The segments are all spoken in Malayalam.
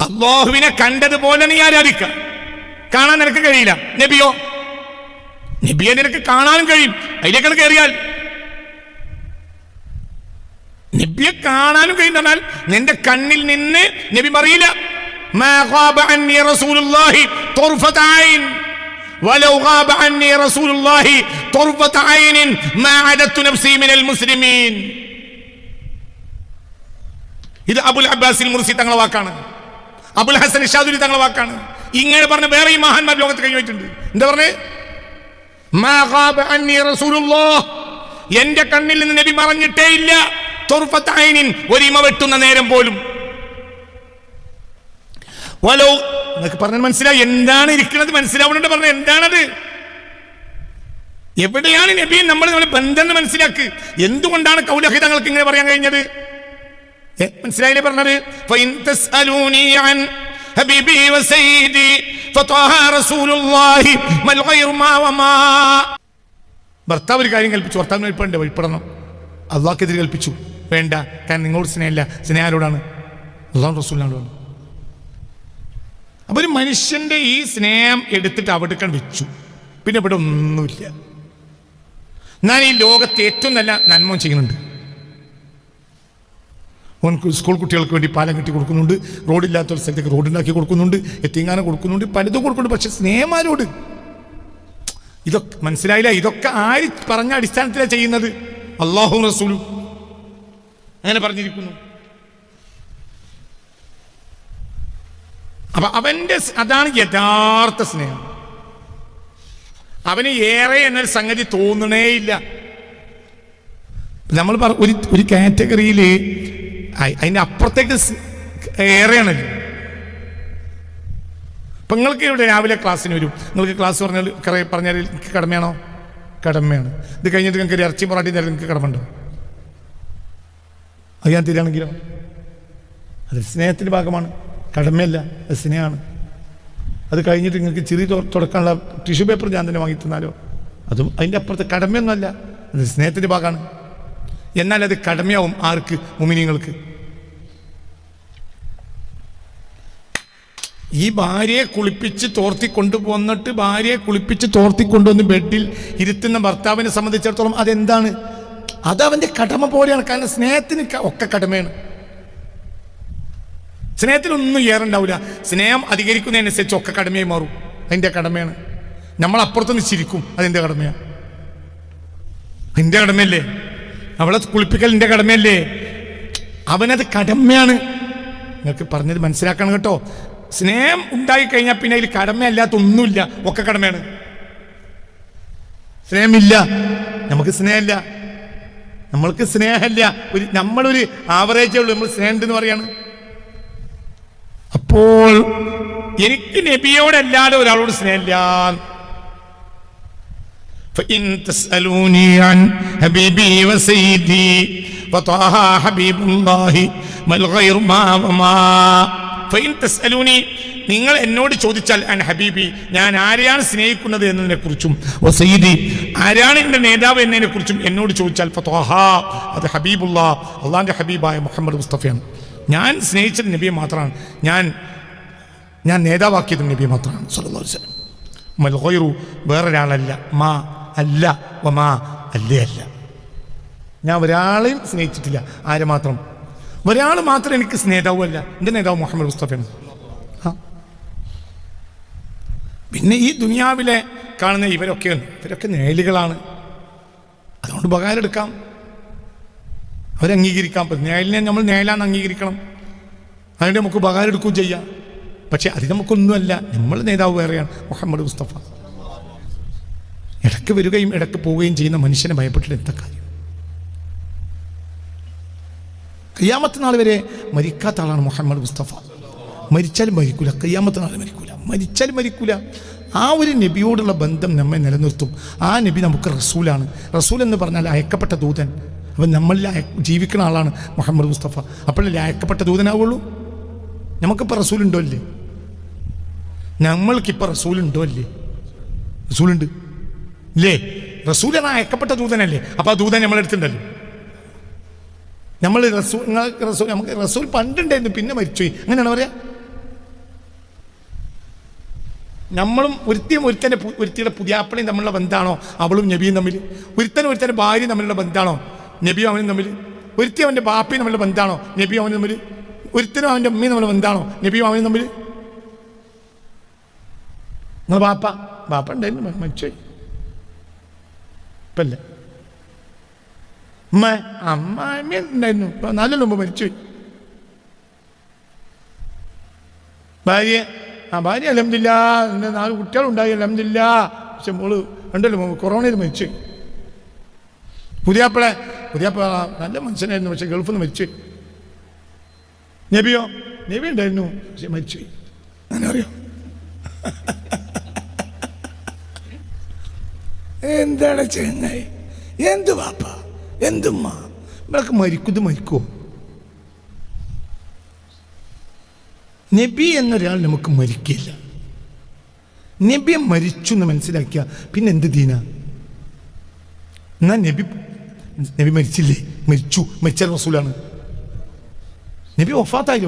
അല്ലാഹുവിനെ കണ്ടതുപോലെ നീ ആരാധിക്കുക. കാണാൻ നിനക്ക് കഴിയില്ല. നബിയെ നിനക്ക് കാണാനും കഴിയും. അതിലേക്കാണ് കയറിയാൽ നബിയെ കാണാനും കഴിയും പറഞ്ഞാൽ നിന്റെ കണ്ണിൽ നിന്ന് നബി പറയില്ല മാ ഖാബ അന്നി റസൂലുള്ളാഹി തുർഫത ഐൻ വലൗ ഖാബ അന്നി റസൂലുള്ളാഹി തുർഫത ഐൻ മാ അദത്തു നഫ്സി മിനൽ മുസ്ലിമീൻ. ഇത് അബുൽ അബ്ബാസിൽ മുർസി തങ്ങളുടെ വാക്കാണ്. അബുൽ ഹസൻ ഷാദുലി തങ്ങളുടെ വാക്കാണ്. ഇങ്ങനെ പറഞ്ഞ വേറെ ഈ മഹാന്മാർ ലോകത്ത് കഴിഞ്ഞിട്ടുണ്ട്. എന്താ പറഞ്ഞേ? മാ ഖാബ അന്നി റസൂലുള്ളാഹ്, എന്റെ കണ്ണിൽ നിന്ന് നബി മറഞ്ഞിട്ടേ ഇല്ല. തുർഫത ഐനിൻ, ഒരിമ വെട്ടുന്ന നേരം പോലും. വലോ, നിങ്ങൾക്ക് പറഞ്ഞാൽ മനസ്സിലായി എന്താണ് ഇരിക്കുന്നത്, മനസ്സിലാവുന്നുണ്ട്. പറഞ്ഞ എന്താണത്, എവിടെയാണ് നബിയും നമ്മൾ ബന്ധം മനസ്സിലാക്ക്. എന്തുകൊണ്ടാണ് കൗലഹി തങ്ങൾക്ക് ഇങ്ങനെ പറയാൻ കഴിഞ്ഞത്? മനസ്സിലായില്ലേ പറഞ്ഞത്? ഫഇൻ തസ്അലൂനി അൻ ഹബീബി വസയ്യിദി ഫതഹ റസൂലുള്ളാഹി മൽ ഗൈറു മാ വമാ. ഭർത്താവ് ഒരു കാര്യം കൽപ്പിച്ചു, ഭർത്താവിന് വഴിപ്പെടണം. അള്ളാഹ്ക്കെതിരെ കൽപ്പിച്ചു, വേണ്ട. കാരണം നിങ്ങളോട് സ്നേഹമില്ല. സ്നേഹം ആരോടാണ്? അള്ളാഹു റസൂലിനോടാണ്. അപ്പൊ ഒരു മനുഷ്യന്റെ ഈ സ്നേഹം എടുത്തിട്ട് അവിടേക്കാൻ വെച്ചു. പിന്നെ ഇവിടെ ഒന്നുമില്ല. ഞാൻ ഈ ലോകത്ത് ഏറ്റവും നല്ല നന്മ ചെയ്യുന്നുണ്ട്. ഓൻക്ക് സ്കൂൾ കുട്ടികൾക്ക് വേണ്ടി പാലം കെട്ടി കൊടുക്കുന്നുണ്ട്, റോഡില്ലാത്തൊരു സ്ഥലത്തേക്ക് റോഡുണ്ടാക്കി കൊടുക്കുന്നുണ്ട്, എത്തിങ്ങാനം കൊടുക്കുന്നുണ്ട്, പലതും കൊടുക്കുന്നുണ്ട്. പക്ഷെ സ്നേഹമാരോട്? ഇതൊക്കെ മനസ്സിലായില്ല. ഇതൊക്കെ ആര് പറഞ്ഞ അടിസ്ഥാനത്തിലാണ് ചെയ്യുന്നത്? അല്ലാഹു റസൂലും അങ്ങനെ പറഞ്ഞിരിക്കുന്നു. അപ്പൊ അവന്റെ അതാണ് യഥാർത്ഥ സ്നേഹം. അവന് ഏറെ എന്നൊരു സംഗതി തോന്നണേയില്ല. നമ്മൾ ഒരു കാറ്റഗറിയിൽ അതിൻ്റെ അപ്പുറത്തേക്ക് ഏറെയാണല്ലോ. ഇപ്പം നിങ്ങൾക്ക് ഇവിടെ രാവിലെ ക്ലാസ്സിന് വരും. നിങ്ങൾക്ക് ക്ലാസ് പറഞ്ഞാൽ എനിക്ക് കടമയാണോ? കടമയാണ്. ഇത് കഴിഞ്ഞിട്ട് നിങ്ങൾക്ക് ഇറച്ചി പൊറാട്ടി തരാൻ നിങ്ങൾക്ക് കടമുണ്ടോ? അത് ഞാൻ തരികയാണെങ്കിലോ? അത് സ്നേഹത്തിൻ്റെ ഭാഗമാണ്, കടമയല്ല, അത് സ്നേഹമാണ്. അത് കഴിഞ്ഞിട്ട് നിങ്ങൾക്ക് ചിരി തുടക്കാനുള്ള ടിഷ്യൂ പേപ്പർ ഞാൻ തന്നെ വാങ്ങി തന്നാലോ? അതും അതിൻ്റെ അപ്പുറത്ത് കടമയൊന്നുമല്ല, അത് സ്നേഹത്തിൻ്റെ ഭാഗമാണ്. എന്നാൽ അത് കടമയാവും ആർക്ക്? മുഅ്മിനീങ്ങൾക്ക്. ഈ ഭാര്യയെ കുളിപ്പിച്ച് തോർത്തി കൊണ്ടുപോന്നിട്ട് ഭാര്യയെ കുളിപ്പിച്ച് തോർത്തി കൊണ്ടുവന്ന് ബെഡിൽ ഇരുത്തുന്ന ഭർത്താവിനെ സംബന്ധിച്ചിടത്തോളം അതെന്താണ്? അതവൻ്റെ കടമ പോലെയാണ്. കാരണം സ്നേഹത്തിന് ഒക്കെ കടമയാണ്. സ്നേഹത്തിനൊന്നും ഏറുണ്ടാവില്ല. സ്നേഹം അധികരിക്കുന്നതിനനുസരിച്ച് ഒക്കെ കടമയായി മാറും. അതിൻ്റെ കടമയാണ്. നമ്മൾ അപ്പുറത്തുനിന്ന് ചിരിക്കും, അതെൻ്റെ കടമയാണ്. എൻ്റെ കടമയല്ലേ? അവളെ കുളിപ്പിക്കൽ എൻ്റെ കടമയല്ലേ? അവനത് കടമയാണ്. നിങ്ങൾക്ക് പറഞ്ഞത് മനസ്സിലാക്കണം കേട്ടോ. സ്നേഹം ഉണ്ടായിക്കഴിഞ്ഞാൽ പിന്നെ അതിൽ കടമയല്ലാത്ത ഒന്നുമില്ല, ഒക്കെ കടമയാണ്. സ്നേഹമില്ല, നമുക്ക് സ്നേഹമില്ല, നമ്മൾക്ക് സ്നേഹമില്ല. നമ്മളൊരു ആവറേജേ ഉള്ളൂ, നമ്മൾ സ്നേഹം ഉണ്ടെന്ന് പറയാണ്. അപ്പോൾ എനിക്ക് നബിയോടല്ലാതെ ഒരാളോട് സ്നേഹമില്ല. فإن تسألوني عن حبيبي وسيدي فطه حبيب الله ما الغير ما وما. فإن تسألوني, നിങ്ങൾ എന്നോട് ചോദിച്ചാൽ അൻ ഹബീബി, ഞാൻ ആരെയാണ് സ്നേഹിക്കുന്നത് എന്നതിനെ കുറിച്ചും വസയ്യിദി, ആരാണ് എൻ്റെ നേതാവ് എന്നതിനെ കുറിച്ചും എന്നോട് ചോദിച്ചാൽ ഫത്വഹ, അത് ഹബീബുല്ലാ, അള്ളാഹിൻ്റെ ഹബീബായ മുഹമ്മദ് മുസ്തഫയാണ്. ഞാൻ സ്നേഹിച്ചത് നബിയെ മാത്രമാണ്. ഞാൻ നേതാവാക്കിയത് നബിയെ മാത്രമാണ് സല്ലല്ലാഹു അലൈഹി വസല്ലം. മൽ ഗൈറു, വേറൊരാളല്ല. മാ, അല്ല. വമാ, അല്ലേ അല്ല. ഞാൻ ഒരാളെയും സ്നേഹിച്ചിട്ടില്ല. ആരെ മാത്രം? ഒരാൾ മാത്രം എനിക്ക് നേതാവല്ല. എൻ്റെ നേതാവ് മുഹമ്മദ് മുസ്തഫയാണ്. പിന്നെ ഈ ദുനിയാവിലെ കാണുന്ന ഇവരൊക്കെ നേലികളാണ്. അതുകൊണ്ട് ഉപകാരം എടുക്കാം, അവരംഗീകരിക്കാം. നേലിനെ നമ്മൾ നേലാന്ന് അംഗീകരിക്കണം. അതിൻ്റെ നമുക്ക് ഉപകാരം എടുക്കുകയും ചെയ്യാം. പക്ഷെ അത് നമുക്കൊന്നുമല്ല. നമ്മൾ നേതാവ് വേറെയാണ്, മുഹമ്മദ് മുസ്തഫ. ഇടയ്ക്ക് വരികയും ഇടയ്ക്ക് പോവുകയും ചെയ്യുന്ന മനുഷ്യനെ ഭയപ്പെട്ടിട്ട് എന്താ കാര്യം? ഖിയാമത്ത് നാൾ വരെ മരിക്കാത്ത ആളാണ് മുഹമ്മദ് മുസ്തഫ. മരിച്ചാലും മരിക്കൂല, ഖിയാമത്ത് നാൾ മരിച്ചാലും മരിക്കൂല. ആ ഒരു നബിയോടുള്ള ബന്ധം നമ്മെ നിലനിർത്തും. ആ നബി നമുക്ക് റസൂലാണ്. റസൂൽ എന്ന് പറഞ്ഞാൽ അയക്കപ്പെട്ട ദൂതൻ. അപ്പം നമ്മളിൽ ജീവിക്കുന്ന ആളാണ് മുഹമ്മദ് മുസ്തഫ. അപ്പോഴല്ലേ അയക്കപ്പെട്ട ദൂതനാവുള്ളൂ. നമുക്കിപ്പോൾ റസൂലുണ്ടോ അല്ലേ? നമ്മൾക്കിപ്പോൾ റസൂലുണ്ടോ അല്ലേ? റസൂലുണ്ട് ഇല്ലേ? റസൂൽ എന്നാൽ അയക്കപ്പെട്ട ദൂതനല്ലേ? അപ്പോൾ ആ ദൂതൻ നമ്മളെടുത്തിട്ടുണ്ടല്ലോ. നമുക്ക് റസൂൽ പണ്ടുണ്ടായിരുന്നു, പിന്നെ മരിച്ചുപോയി, അങ്ങനെയാണ് പറയാ. നമ്മളും ഒരുത്തിയുടെ പുതിയാപ്പിളയും തമ്മിലുള്ള ബന്ധമാണോ അവളും നബിയും തമ്മിൽ? ഒരുത്തൻ്റെ ഭാര്യയും തമ്മിലുള്ള ബന്ധമാണോ നബിയും അവനും തമ്മിൽ? ഒരുത്തി അവൻ്റെ ബാപ്പയും തമ്മിലുള്ള ബന്ധമാണോ നബിയും അവനും തമ്മിൽ? ഒരുത്തനും അവൻ്റെ അമ്മയും തമ്മിലുള്ള ബന്ധമാണോ നബിയും അവനും തമ്മിൽ? നിങ്ങൾ ബാപ്പ ഉണ്ടായിരുന്നു, മരിച്ചുപോയി. ഇപ്പല്ലേ അമ്മ ഉണ്ടായിരുന്നു, ഇപ്പൊ 4 കൊല്ലം മുമ്പ് മരിച്ചുപോയി. ഭാര്യ അൽഹംദുലില്ലാ, എൻ്റെ 4 കുട്ടികളുണ്ടായി അൽഹംദുലില്ലാ. പക്ഷെ മോള് 2 കൊല്ലം മുമ്പ് കൊറോണയിൽ മരിച്ചുപോയി. പുതിയാപ്പിള നല്ല മനുഷ്യനായിരുന്നു, പക്ഷെ ഗൾഫിൽ നിന്ന് മരിച്ചുപോയി. നബി ഉണ്ടായിരുന്നു, പക്ഷെ മരിച്ചുപോയി. അങ്ങനെ അറിയാം. എന്താണ് ചെങ്ങായി? എന്ത് വാപ്പ എന്തുമ്മ നമ്മളൊക്കെ മരിക്കുമോ? നബി എന്നൊരാൾ നമുക്ക് മരിക്കില്ല. നബിയെ മരിച്ചു എന്ന് മനസ്സിലാക്കിയ പിന്നെ എന്ത് ദീന? എന്നാ നബി മരിച്ചില്ലേ? മരിച്ച റസൂലാണ്. നബി വഫാത്തായി,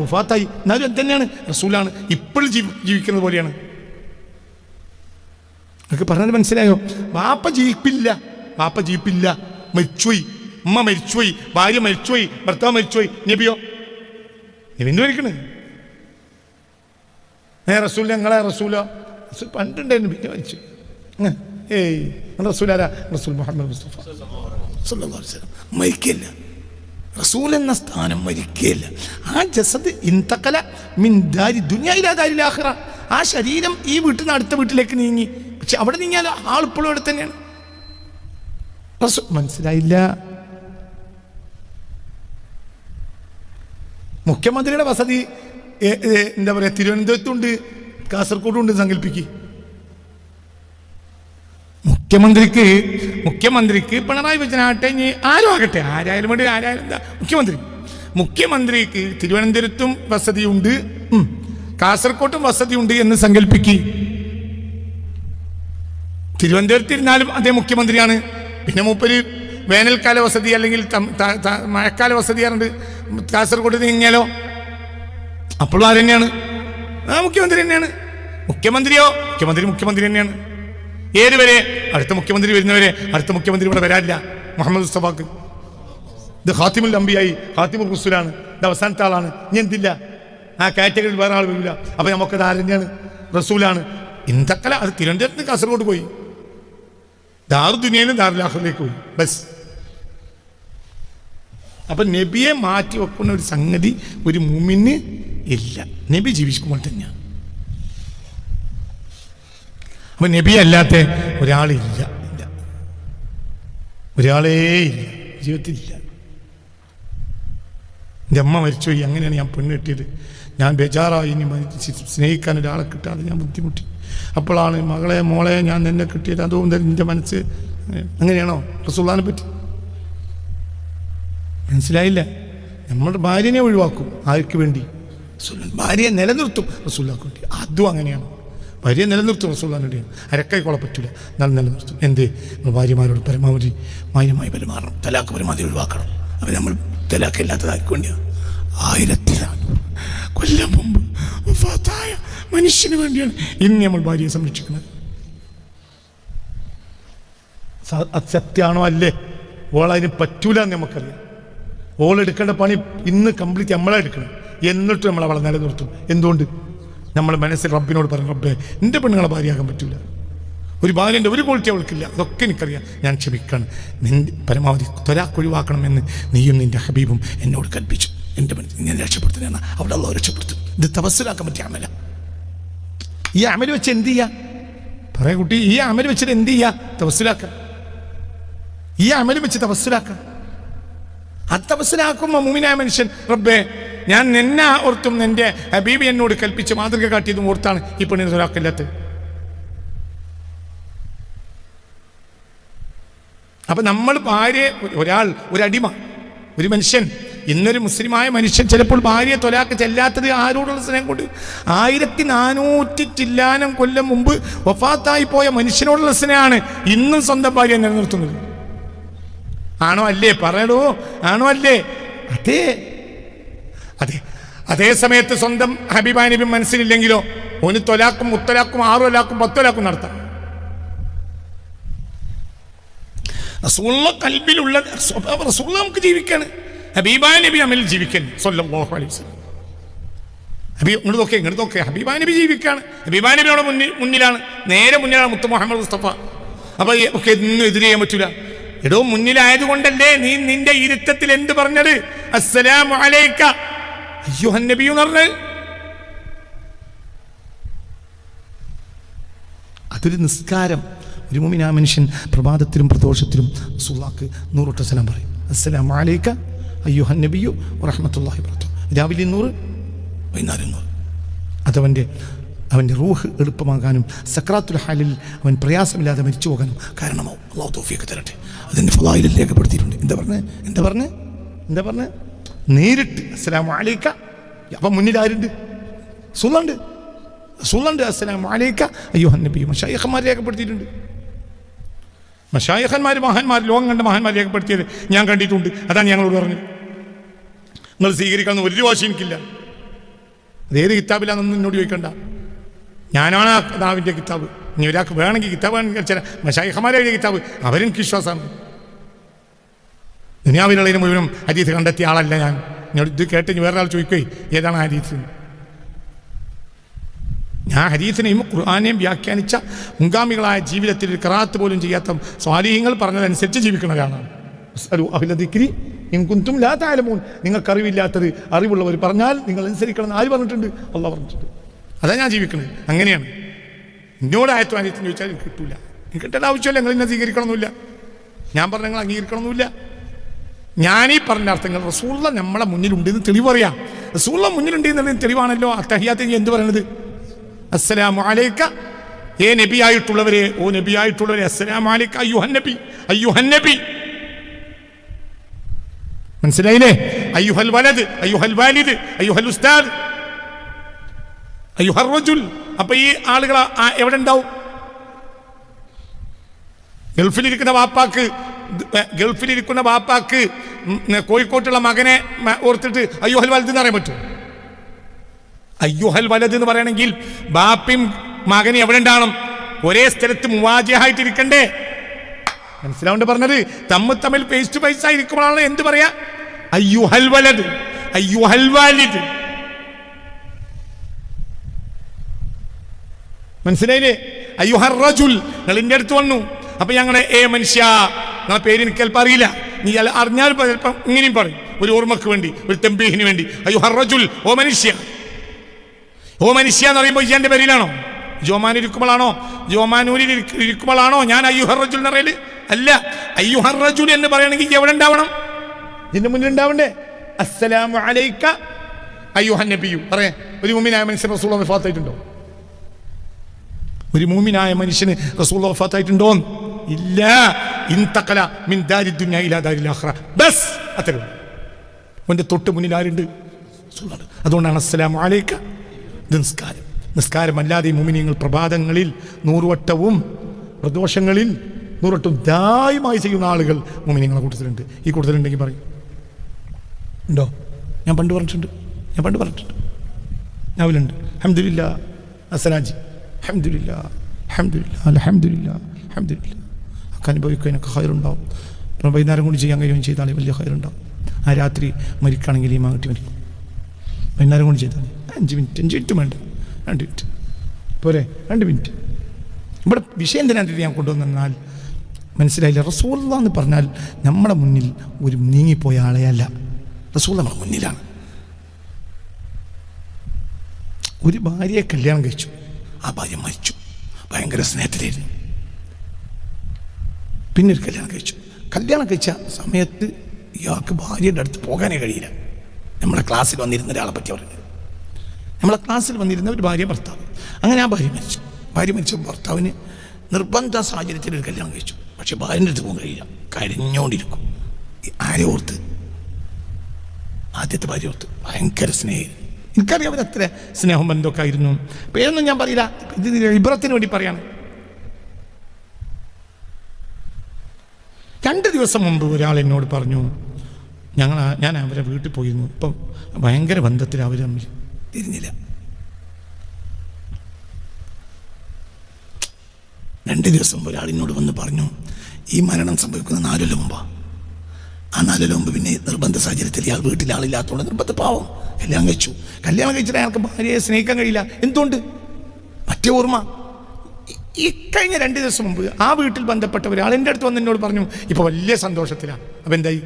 എന്നാലും എന്തുതന്നെയാണ്? റസൂലാണ്. ഇപ്പോഴും ജീവിക്കുന്നത് പോലെയാണ്. നിങ്ങൾക്ക് പറഞ്ഞത് മനസ്സിലായോ? വാപ്പ ജീവിപ്പില്ല, മരിച്ചുപോയി. ഉമ്മ മരിച്ചുപോയി, ഭാര്യ മരിച്ചുപോയി, ഭർത്താവ് മരിച്ചുപോയി. നബി എന്ത് മരിക്കണ്? റസൂൽ ഞങ്ങളെ റസൂലോ പണ്ടുണ്ടായിരുന്നു, പിന്നെ മരിച്ചു. റസൂലാരാ? റസൂൽ മുഹമ്മദ് മുസ്തഫ സല്ലല്ലാഹു അലൈഹി വസല്ലം. മരിക്കില്ല. റസൂൽ എന്ന സ്ഥാനം മരിക്കുകയില്ല. ആ ജസദ് ഇൻതഖല മിൻ ദാരി ദുനിയ ഇലാ ദാരിൽ ആഖിറ. ആ ശരീരം ഈ വീട്ടിൽ നിന്ന് അടുത്ത വീട്ടിലേക്ക് നീങ്ങി, പക്ഷെ അവിടെ നീങ്ങിയാൽ ആളിപ്പോഴും അവിടെ തന്നെയാണ്. മനസ്സിലായില്ല? മുഖ്യമന്ത്രിയുടെ വസതി എന്താ പറയുക, തിരുവനന്തപുരത്തുണ്ട്, കാസർഗോഡുണ്ട്. സങ്കല്പിക്ക്. മുഖ്യമന്ത്രിക്ക് പിണറായി വിജയനാകട്ടെ, ഇനി ആരും ആകട്ടെ, ആരായാലും വേണ്ടി ആരായാലും എന്താ മുഖ്യമന്ത്രിക്ക് തിരുവനന്തപുരത്തും വസതിയുണ്ട്, കാസർഗോട്ടും വസതിയുണ്ട് എന്ന് സങ്കല്പിക്ക്. തിരുവനന്തപുരത്തിരുന്നാലും അതേ മുഖ്യമന്ത്രിയാണ്. പിന്നെ മൂപ്പര് വേനൽക്കാല വസതി അല്ലെങ്കിൽ മഴക്കാല വസതി ആറുണ്ട്. കാസർഗോഡ് നീങ്ങിയാലോ അപ്പോഴും ആരെന്നെയാണ്? മുഖ്യമന്ത്രി തന്നെയാണ്. മുഖ്യമന്ത്രി തന്നെയാണ്. ഏതുവരെ? അടുത്ത മുഖ്യമന്ത്രി വരുന്നവരെ. അടുത്ത മുഖ്യമന്ത്രി ഇവിടെ വരാനില്ല. മുഹമ്മദ് മുസ്തഫാക്ക് ഇത് ഖാത്തിമുൽ അംബിയായി, ഖാത്തിമുർ റസൂലാണ്. ഇത് അവസാനത്തെ ആളാണ്. ഇനി എന്തില്ല? ആ കാറ്റഗറിയിൽ വേറെ ആൾ വരില്ല. അപ്പൊ നമുക്കത് ആരെന്നെയാണ്? റസൂലാണ്. ഇന്ദക്കല അത് തിരുവനന്തപുരത്ത് കാസർഗോഡ് പോയി, ദാറു ദുനിയയിലും ദാറുൽ ആഖിറയിലേക്ക് പോയി. ബസ്. അപ്പൊ നബിയെ മാറ്റി വെക്കുന്ന ഒരു സംഗതി ഒരു മുഅ്മിന് ഇല്ല. നബി ജീവിക്കുമ്പോൾ തന്നെയാണ്. അപ്പൊ നബി അല്ലാത്ത ഒരാളില്ല, ഒരാളേ ഇല്ല, ജീവിതത്തിലില്ല. എൻ്റെ അമ്മ മരിച്ചുപോയി, അങ്ങനെയാണ് ഞാൻ പെണ്ണ് കെട്ടിയത്. ഞാൻ ബേജാറായി, ഇനി സ്നേഹിക്കാൻ ഒരാളെ കിട്ടാതെ ഞാൻ ബുദ്ധിമുട്ടി. അപ്പോഴാണ് മോളെ ഞാൻ നിന്നെ കിട്ടിയത്. അതുകൊണ്ട് എൻ്റെ മനസ്സ് അങ്ങനെയാണോ? റസൂലുള്ളാഹിനെ പറ്റി മനസ്സിലായില്ല. നമ്മുടെ ഭാര്യനെ ഒഴിവാക്കും. ആർക്ക് വേണ്ടി? ഭാര്യയെ നിലനിർത്തും റസൂലുള്ളാഹിക്ക് വേണ്ടി. അതും അങ്ങനെയാണ്. ഭാര്യയെ നിലനിർത്തും റസൂലുള്ളാഹിന് വേണ്ടിയാണ്. അരക്കൈ കൊള്ള പറ്റില്ല, എന്നാലും നിലനിർത്തും. എന്ത്? നമ്മൾ ഭാര്യമാരോട് പരമാവധി മാന്യമായി പെരുമാറണം. തലാക്ക് പരമാവധി ഒഴിവാക്കണം. അപ്പം നമ്മൾ തലാക്ക് ഇല്ലാത്തതാക്കി വേണ്ടിയാണ്. 1400 കൊല്ലം മുമ്പ് വഫാത്തായ മനുഷ്യന് വേണ്ടിയാണ് ഇന്ന് നമ്മൾ ഭാര്യയെ സംരക്ഷിക്കുന്നത്. സത്യമാണോ? അല്ലേ? ഓളതിന് പറ്റൂല എന്ന് നമുക്കറിയാം. ഓളെടുക്കേണ്ട പണി ഇന്ന് കംപ്ലീറ്റ് നമ്മളെ എടുക്കണം. എന്നിട്ട് നമ്മൾ അവളെ നിലനിർത്തും. എന്തുകൊണ്ട്? നമ്മൾ മനസ്സിൽ റബ്ബിനോട് പറയും, റബ്ബേ എൻ്റെ പെണ്ണുങ്ങളെ ഭാര്യയാകാൻ പറ്റൂല, ഒരു ഭാര്യൻ്റെ ഒരു ക്വാളിറ്റി അവൾക്കില്ല, അതൊക്കെ എനിക്കറിയാം, ഞാൻ ക്ഷമിക്കണം. പരമാവധി ത്വലാഖ് ഒഴിവാക്കണമെന്ന് നീയും നിൻ്റെ ഹബീബും എന്നോട് കൽപ്പിച്ചു. എൻ്റെ മനസ്സിൽ ഞാൻ രക്ഷപ്പെടുത്തുന്നതാണ്, അവിടെ അള്ളാഹു രക്ഷപ്പെടുത്തും. ഇത് തവസ്സുലാക്കാൻ പറ്റിയ അമല. ഈ അമൽ വെച്ച് എന്ത് ചെയ്യുക? പറയാ കുട്ടി, ഈ അമൽ വെച്ചിട്ട് എന്ത് ചെയ്യുക? തവസ്സുലാക്കുക. ഈ അമൽ വെച്ച് തവസ്സുലാക്കുക. അത് തവസ്സുലാക്കുമ്പോൾ മുഅ്മിനായ മനുഷ്യൻ, റബ്ബേ ഞാൻ നിന്നെ ഓർത്തും എൻ്റെ ഹബീബ് എന്നോട് കൽപ്പിച്ച് മാതൃക കാട്ടിയതും ഓർത്താണ് ഈ പെണ്ണിന് ത്വലാഖില്ലാത്തത്. അപ്പൊ നമ്മൾ ഭാര്യ, ഒരു അടിമ, ഒരു മനുഷ്യൻ, ഇന്നൊരു മുസ്ലിമായ മനുഷ്യൻ ചിലപ്പോൾ ഭാര്യയെ ത്വലാഖ് ചെല്ലാത്തത് ആരോടുള്ള സ്നേഹം കൊണ്ട്? 1400 ചില്ലാനം കൊല്ലം മുമ്പ് വഫാത്തായി പോയ മനുഷ്യനോടുള്ള സ്നേഹമാണ് ഇന്നും സ്വന്തം ഭാര്യയെ നിലനിർത്തുന്നത്. ആണോ അല്ലേ? പറയണോ? ആണോ അല്ലേ? അതെ. അതേ സമയത്ത് സ്വന്തം ഹബീബായ നബി മനസ്സിലില്ലെങ്കിലോ? ഓന് തൊലാക്കും മുത്തലാക്കും 6 തൊലാക്കും 10 തൊലാക്കും നടത്താം. റസൂലുള്ള കൽബിലുള്ള റസൂലുള്ള നമുക്ക് ജീവിക്കാണ്. ഹബീബായ നബി അമൽ ജീവിക്കാൻ സ്വല്ലല്ലാഹു അലൈഹി വസല്ലം. ഇങ്ങോട്ട് നോക്കെ ഹബീബായ നബി ജീവിക്കാണ്. ഹബീബായ നബിയുടെ മുന്നിലാണ്, നേരെ മുന്നിലാണ് മുത്ത് മുഹമ്മദ് മുസ്തഫ. അപ്പൊ ഒക്കെ എന്നും എതിര് ചെയ്യാൻ പറ്റൂല. എടോ മുന്നിലായത് കൊണ്ടല്ലേ നീ നിന്റെ ഇരുത്തത്തിൽ എന്ത് പറഞ്ഞത്? അസ്സലാമു അലൈക അയ്യുഹൻ നബി എന്ന് പറഞ്ഞത്. അതൊരു നിസ്കാരം. ഒരു മുഅ്മിനായ മനുഷ്യൻ പ്രഭാതത്തിലും പ്രദോഷത്തിലും റസൂലുള്ളാഹിക്ക് 100 വട്ടം സലാം പറയും. അസ്സലാമു അലൈക അയ്യുഹൻ നബിയു വറഹ്മത്തുള്ളാഹി വബറകാതുഹു. രാവിലെ 100, വൈകുന്നേരം 100. അവൻ്റെ റൂഹ് എളുപ്പമാകാനും സക്രാത്തുൽ ഹാലിൽ അവൻ പ്രയാസമില്ലാതെ മരിച്ചു പോകാനും കാരണമാവും. അല്ലാഹു തൗഫീഖ് തരട്ടെ. അതിൻ്റെ ഫളായിലിൽ രേഖപ്പെടുത്തിയിട്ടുണ്ട്. എന്താ പറഞ്ഞ് നേരിട്ട് അസ്സലാമു അലൈക. അപ്പം മുന്നിൽ ആരുണ്ട്? റസൂലുള്ളാഹി അസ്സലാമു അലൈക അയ്യുഹൻ നബി. മശായിഖന്മാർ രേഖപ്പെടുത്തിയിട്ടുണ്ട്. മശായിഖന്മാർ, മഹാന്മാർ, ലോകം കണ്ട മഹാന്മാർ രേഖപ്പെടുത്തിയത് ഞാൻ കണ്ടിട്ടുണ്ട്. അതാണ് ഞങ്ങളോട് പറഞ്ഞത്. നിങ്ങൾ സ്വീകരിക്കാമെന്ന് ഒരു വാശി എനിക്കില്ല. അതേത് കിതാബിലാണെന്നൊന്നും എന്നോട് ചോദിക്കണ്ട. ഞാനാണ് ആ കിതാബിൻ്റെ കിതാബ്. ഇനി ഒരാൾക്ക് വേണമെങ്കിൽ കിതാബ് വേണമെങ്കിൽ ചില മശായിഖന്മാരെ എഴുതിയ കിതാബ് അവരെനിക്ക് വിശ്വാസമാണ്. ദുനിയാവിലുള്ളതിന് മുഴുവനും ഹദീസ് കണ്ടെത്തിയ ആളല്ല ഞാൻ. എന്നോട് ഇത് കേട്ട് ഇനി വേറൊരാൾ ചോദിക്കുകയും ഏതാണ് ഹദീസ്? ഞാൻ ഹദീസിനെയും ഖുർആനെയും വ്യാഖ്യാനിച്ച മുൻഗാമികളായ ജീവിതത്തിൽ ഒരു ഖിറാഅത്ത് പോലും ചെയ്യാത്ത സ്വാലിഹീങ്ങൾ പറഞ്ഞതനുസരിച്ച് ജീവിക്കുന്ന ഒരാളാണ്. നിങ്ങൾക്കറിവില്ലാത്തത് അറിവുള്ളവർ പറഞ്ഞാൽ നിങ്ങൾ അനുസരിക്കണം. ആര് പറഞ്ഞിട്ടുണ്ട്? അല്ലാഹു പറഞ്ഞിട്ടുണ്ട്. അതാണ് ഞാൻ ജീവിക്കുന്നത്. അങ്ങനെയാണ്. എന്നോട് ആയത്തും അനിയത്തും ചോദിച്ചാൽ എനിക്ക് കിട്ടൂല. എനിക്ക് കിട്ടേണ്ട ആവശ്യമില്ല. നിങ്ങൾ എന്നെ സ്വീകരിക്കണമെന്നില്ല. ഞാൻ പറഞ്ഞ നിങ്ങൾ അംഗീകരിക്കണമെന്നില്ല. ഞാനീ പറഞ്ഞ അർത്ഥങ്ങൾ റസൂലുള്ള നമ്മളെ മുന്നിലുണ്ടെന്ന് തെളിവ് പറയാം. റസൂലുള്ള മുന്നിലുണ്ടെന്നുള്ളതിന് തെളിവാണല്ലോ അത്തഹിയ്യാത്ത് എന്ത് പറയണത്? അസ്സലാമു അലൈക ഏ നബിയായിട്ടുള്ളവരെ, ഓ നബിയായിട്ടുള്ളവരെ, അസ്സലാമു അലൈക അയ്യുഹൻ നബി. മനസ്സിലായില്ലേ? അയ്യുഹൽ വലദ്, അയ്യുഹൽ വാലിദ്, അയ്യുഹൽ ഉസ്താദ്, അയ്യുഹർ റജുൽ. അപ്പൊ ഈ ആളുകൾ എവിടെ ഉണ്ടാവും? ഗൾഫിലിരിക്കുന്ന വാപ്പാക്ക് കോഴിക്കോട്ടുള്ള മകനെ ഓർത്തിട്ട് അയ്യുഹൽ വലദ് എന്ന് പറയാൻ പറ്റുമോ? അയ്യുഹൽ വലദ് എന്ന് പറയണമെങ്കിൽ ബാപ്പയും മകനും എവിടെ ഉണ്ടാവണം? ഒരേ സ്ഥലത്ത് മുവാജിഹായിട്ടിരിക്കണ്ടേ? മനസ്സിലാവുണ്ട് പറഞ്ഞത്? തമ്മിൽ ഫേസ് ടു ഫേസ് ആയിരിക്കുമ്പോഴാണ് എന്ത് പറയാ? അയ്യുഹൽ വലദ്, അയ്യുഹൽ വാലിദ്. മനസ്സിലായില്ലേ? അയ്യുഹർ റജുൽ. നിങ്ങൾ എൻ്റെ അടുത്ത് വന്നു. അപ്പൊ ഞങ്ങളെ മനുഷ്യ, നിങ്ങളെ പേര് എനിക്ക് ചിലപ്പോൾ അറിയില്ല. നീ അറിഞ്ഞാൽ ചിലപ്പം ഇങ്ങനെയും പറയും, ഒരു ഓർമ്മക്ക് വേണ്ടി, ഒരു തംബീഹിന് വേണ്ടി. അയ്യുഹർ റജുൽ, ഓ മനുഷ്യ. ഓ മനുഷ്യ എന്ന് പറയുമ്പോൾ ഇജാന്റെ പേരിലാണോ? ജോമാനൂരിൽ ഇരിക്കുമ്പോഴാണോ ഞാൻ അയ്യുഹർ റജുൽ എന്ന് പറയല്? അല്ല. അയ്യുഹർ റജുൽ എന്ന് പറയണമെങ്കിൽ എവിടെ ഉണ്ടാവണം? ഇതിന്റെ മുന്നിൽ ഉണ്ടാവണ്ടേ? അസ്സലാമു അലൈക അയ്യുഹൻ നബിയു. പറയാ, ഒരു മുഅ്മിനായ മനുഷ്യൻ റസൂലുള്ളാഹി വഫാത്തായിട്ടുണ്ടോ? ഒരു മുഅ്മിനായ മനുഷ്യന് റസൂലുള്ളാഹി വഫാത്തായിട്ടുണ്ടോ? ഇല്ല. ഇൻതഖല മിൻ ദാരി ദുനിയ ഇലാ ദാരിൽ ആഖിറ. ബസ് അത്രേ. അവന്റെ തൊട്ട് മുന്നിൽ ആരുണ്ട്? റസൂലുള്ളാഹി. അതുകൊണ്ടാണ് അസ്സലാമു അലൈക. നിസ്കാരമല്ലാതെ മുഅ്മിനീങ്ങൾ പ്രഭാതങ്ങളിൽ 100 വട്ടവും പ്രദോഷങ്ങളിൽ 100 വട്ടവും ദായിമായി ചെയ്യുന്ന ആളുകൾ മുഅ്മിനീങ്ങളെ കൂട്ടത്തിലുണ്ട്. ഈ കൂട്ടത്തിലുണ്ടെങ്കിൽ പറയും. ഉണ്ടോ? ഞാൻ പണ്ട് പറഞ്ഞിട്ടുണ്ട്. ഞാവിലുണ്ട്. അൽഹംദുലില്ലാ അസനാജി, അൽഹംദുലില്ലാ അൽഹംദുലില്ലാ അൽഹംദുലില്ലാ അൽഹംദുലില്ലാ. ഒക്കെ അനുഭവിക്കുന്നതിനൊക്കെ ഹൈറുണ്ടാവും. അപ്പം വൈകുന്നേരം കൊണ്ട് ചെയ്യാൻ കഴിയുകയും ചെയ്താൽ വലിയ ഹൈറുണ്ടാവും. ആ രാത്രി മരിക്കുകയാണെങ്കിൽ ഈ മാങ്ങട്ടി മരിക്കും. വൈകുന്നേരം കൊണ്ട് ചെയ്താൽ 5 മിനിറ്റ് വേണ്ട, 2 മിനിറ്റ് പോരെ? 2 മിനിറ്റ്. ഇവിടെ വിഷയം എന്തിനാണ് ഞാൻ കൊണ്ടുവന്നാൽ മനസ്സിലായില്ല. റസൂലുള്ളാഹി എന്ന് പറഞ്ഞാൽ നമ്മുടെ മുന്നിൽ ഒരു നീങ്ങിപ്പോയ ആളെയല്ല. റസൂൽ നമ്മുടെ മുന്നിലാണ്. ഒരു ഭാര്യയെ കല്യാണം കഴിച്ചു. ആ ഭാര്യ മരിച്ചു. ഭയങ്കര സ്നേഹത്തിലായിരുന്നു. പിന്നെ ഒരു കല്യാണം കഴിച്ച സമയത്ത് ഇയാൾക്ക് ഭാര്യയുടെ അടുത്ത് പോകാനേ കഴിയില്ല. നമ്മുടെ ക്ലാസ്സിൽ വന്നിരുന്ന ഒരാളെ പറ്റി പറയുന്നത്. നമ്മളെ ക്ലാസ്സിൽ വന്നിരുന്ന ഒരു ഭർത്താവ്. അങ്ങനെ ആ ഭാര്യ മരിച്ച ഭർത്താവിന് നിർബന്ധ സാഹചര്യത്തിൽ ഒരു കല്യാണം കഴിച്ചു. പക്ഷെ ഭാര്യൻ്റെ അടുത്ത് പോകാൻ കഴിയില്ല. കരഞ്ഞോണ്ടിരിക്കും. ആരെ ഓർത്ത്? ആദ്യത്തെ ഭാര്യ ഓർത്ത്. ഭയങ്കര സ്നേഹം. എനിക്കറിയാം അവരത്ര സ്നേഹം ബന്ധമൊക്കെ ആയിരുന്നു. പേരൊന്നും ഞാൻ പറയില്ല, ഇത് ഇബ്രത്തിന് വേണ്ടി പറയാണ്. 2 ദിവസം മുമ്പ് ഒരാൾ എന്നോട് പറഞ്ഞു, ഞാൻ അവരെ വീട്ടിൽ പോയിരുന്നു. ഇപ്പം ഭയങ്കര ബന്ധത്തിൽ അവർ തമ്മിൽ തിരിഞ്ഞില്ല. 2 ദിവസം മുമ്പ് ഒരാളിനോട് വന്ന് പറഞ്ഞു, ഈ മരണം സംഭവിക്കുന്ന 4 കൊല്ലം മുമ്പാണ്. ആ 4 കൊല്ലം മുമ്പ് പിന്നെ നിർബന്ധ സാഹചര്യത്തിൽ ഇയാൾ വീട്ടിൽ ആളില്ലാത്തതുകൊണ്ട് നിർബന്ധ പാവം കല്യാണം കഴിച്ചു. കല്യാണം കഴിച്ചിട്ട് അയാൾക്ക് ഭാര്യയെ സ്നേഹിക്കാൻ കഴിയില്ല. എന്തുകൊണ്ട്? മറ്റേ ഓർമ്മ. ഈ കഴിഞ്ഞ 2 ദിവസം മുമ്പ് ആ വീട്ടിൽ ബന്ധപ്പെട്ട ഒരാൾ എൻ്റെ അടുത്ത് വന്ന് എന്നോട് പറഞ്ഞു, ഇപ്പോൾ വലിയ സന്തോഷത്തിലാണ്. അപ്പം എന്തായി?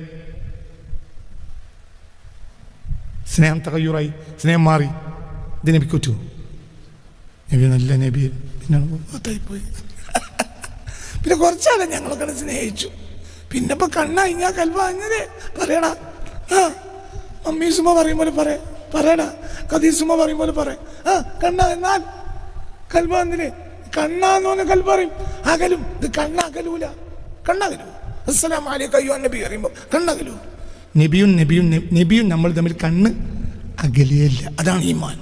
സ്നേഹം തകയ്യൂറായി, സ്നേഹം മാറി. ഇത് നബിക്ക് പറ്റുമോ? നബി നല്ല നബി. പിന്നെ പോയി. പിന്നെ കുറച്ചാലും ഞങ്ങളൊക്കെ സ്നേഹിച്ചു. പിന്നെ ഇപ്പൊ കണ്ണായി ഞാൻ കൽവ അങ്ങനെ പറയണ. മമ്മീസുമ പറയും പോലെ പറയണ, കദീസുമ പറയും പോലെ കണ്ണ എന്നാൽ കൽവ എന്തിന് കണ്ണാന്ന് പറഞ്ഞ കൽവ പറയും. അകലും. ഇത് കണ്ണാകലൂല. കണ്ണാകലൂ. അസ്സലാമു അലൈക്കും അയ്യോ നബി പറയുമ്പോ കണ്ണാകലൂ. നബിയും നമ്മൾ തമ്മിൽ കണ്ണ് അകലെയല്ല. അതാണ് ഈമാൻ.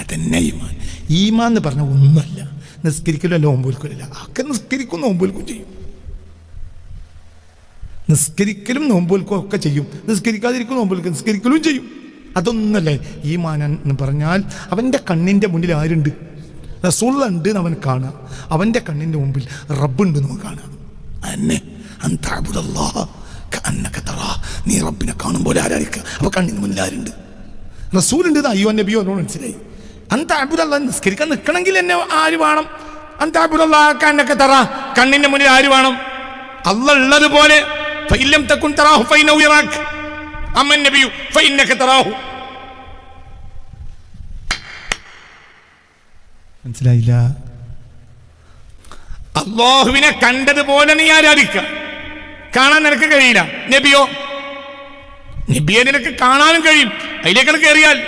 അതന്നെ ഈമാൻ. ഈമാൻ എന്ന് പറഞ്ഞാൽ ഒന്നുമല്ല. നിസ്കരിക്കലോ നോമ്പൊലിക്കലില്ല. ഒക്കെ നിസ്കരിക്കും നോമ്പൊലിക്കും ചെയ്യും. നിസ്കരിക്കലും നോമ്പൊലിക്കും ഒക്കെ ചെയ്യും. നിസ്കരിക്കാതിരിക്കും നോമ്പൊലിക്കും നിസ്കരിക്കലും ചെയ്യും. അതൊന്നല്ല ഈമാൻ എന്ന് പറഞ്ഞാൽ. അവൻ്റെ കണ്ണിൻ്റെ മുന്നിൽ ആരുണ്ട്? റസൂൽ ഉണ്ട് എന്ന് അവൻ കാണാം. അവൻ്റെ കണ്ണിൻ്റെ മുമ്പിൽ റബ്ബുണ്ട് എന്ന് കാണാം. അന്നെ നീ റബ്ബിനെ കാണുമ്പോൾ ആരായിരിക്കുക? അപ്പൊ കണ്ണിന് മുന്നിൽ ആരുണ്ട്? റസൂലുണ്ട്. അയ്യോ നബിയോ എന്നോട് മനസ്സിലായി. അന്തഅബ്ദുല്ലാഹ് നിസ്കരിക്കാൻ നിൽക്കണമെങ്കിൽ എന്നെ ആര് വേണം? അന്തഅബ്ദുല്ലാഹ് കണ്ണൊക്കെ തറ. കണ്ണിന്റെ മുന്നിൽ ആര് വേണം? അല്ലാഹ് ഉള്ളതുപോലെ ഫഇല്ലം തകുൻ തറാഹു ഫഇന്നഹു യറാക് അമ്മൻ നബിയു ഫഇന്നക തറാഹു. മനസ്സിലായില്ല? അല്ലാഹുവിനെ കണ്ടതുപോലെ നീ ആരാധിക്കുക. കാണാൻ നിനക്ക് കഴിയില്ല. നബിയെ നിനക്ക് കാണാനും കഴിയും. അതിലേക്കാണ് കയറിയാൽ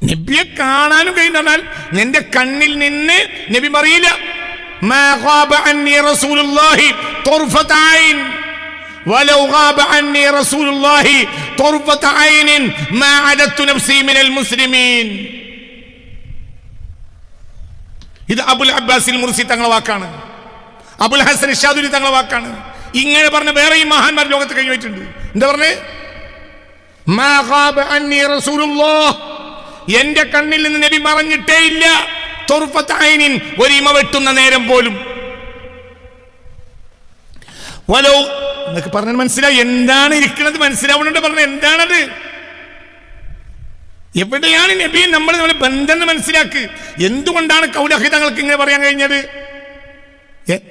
നബിയെ കാണാനും കഴിയുന്ന പറഞ്ഞാൽ നിന്റെ കണ്ണിൽ നിന്ന് നബി പറയില്ല മാ ഗാബ അന്നി റസൂലുള്ളാഹി തുർഫത ഐൻ വലൗ ഗാബ അന്നി റസൂലുള്ളാഹി തുർഫത ഐൻ മാ അദത്തു നഫ്സി മിനൽ മുസ്ലിമീൻ. ഇത് അബുൽ അബ്ബാസിൽ മുർസി തങ്ങളുടെ വാക്കാണ്. അബുൽ ഹസൻ ഷാദുലി തങ്ങളുടെ വാക്കാണ്. ഇങ്ങനെ പറഞ്ഞ വേറെയും മഹാന്മാർ ലോകത്ത് കഴിഞ്ഞിട്ടുണ്ട്. എന്താ പറഞ്ഞേ? മാ ഗാബ അന്നി റസൂലുള്ളാഹ്, എന്റെ കണ്ണിൽ നിന്ന് നബി മറഞ്ഞിട്ടേ ഇല്ല. തുർഫത ഐനിൻ, ഒരു ഇമ വെട്ടുന്ന നേരം പോലും. വലോ, എന്നൊക്കെ പറഞ്ഞാൽ മനസ്സിലായി എന്താണ് ഇരിക്കുന്നത്. മനസ്സിലാവുന്നുണ്ട് പറഞ്ഞ എന്താണത്? എവിടെയാണ് നബി നമ്മൾ ബന്ധം മനസ്സിലാക്ക്. എന്തുകൊണ്ടാണ് കൗലഹി തങ്ങൾക്ക് ഇങ്ങനെ പറയാൻ കഴിഞ്ഞത്?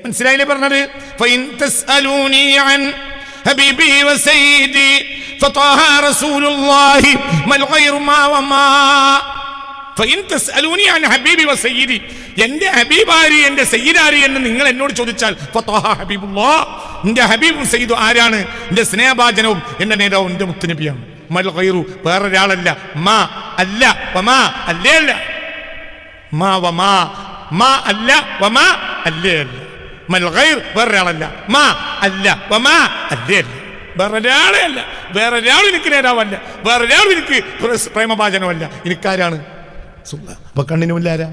മനസ്സിലായില്ലേ പറഞ്ഞത്? ഫഇൻ തസ്അലൂനി അൻ ഹബീബി വസയ്യിദി ഫതഹ റസൂലുള്ളാഹി മൽ ഗൈറു മാ വമാ. ഫഇൻ തസ്അലൂനി അൻ ഹബീബി വസയ്യിദി, എന്റെ ഹബീബാരി എന്റെ സയ്യിദാരി എന്ന് നിങ്ങൾ എന്നോട് ചോദിച്ചാൽ ഫതഹ ഹബീബുല്ലാഹ്, എന്റെ ഹബീബും സയ്യിദും ആരാണ്? എന്റെ സ്നേഹഭാജനവും എന്റെ നേതാവും എന്റെ മുത്തുനബിയാണ്. മൽ ഗൈറു, വേറൊരാളല്ല. മാ അല്ല, വമാ അല്ലേ അല്ല. മാ വമാ, മാ അല്ല, വമാ അല്ലേ അല്ല. മൽ ഗൈർ, വേറൊരാളല്ല. മാ അല്ല, വമാ അല്ലേ അല്ല. വേറൊരാളെ അല്ല. വേറൊരാളും എനിക്ക് നേതാവല്ല. വേറൊരാളും എനിക്ക് പ്രേമഭാജനമല്ല. എനിക്കാരാണ്? സുല്ല. അപ്പൊ കണ്ണിന് മുല്ലാരാ?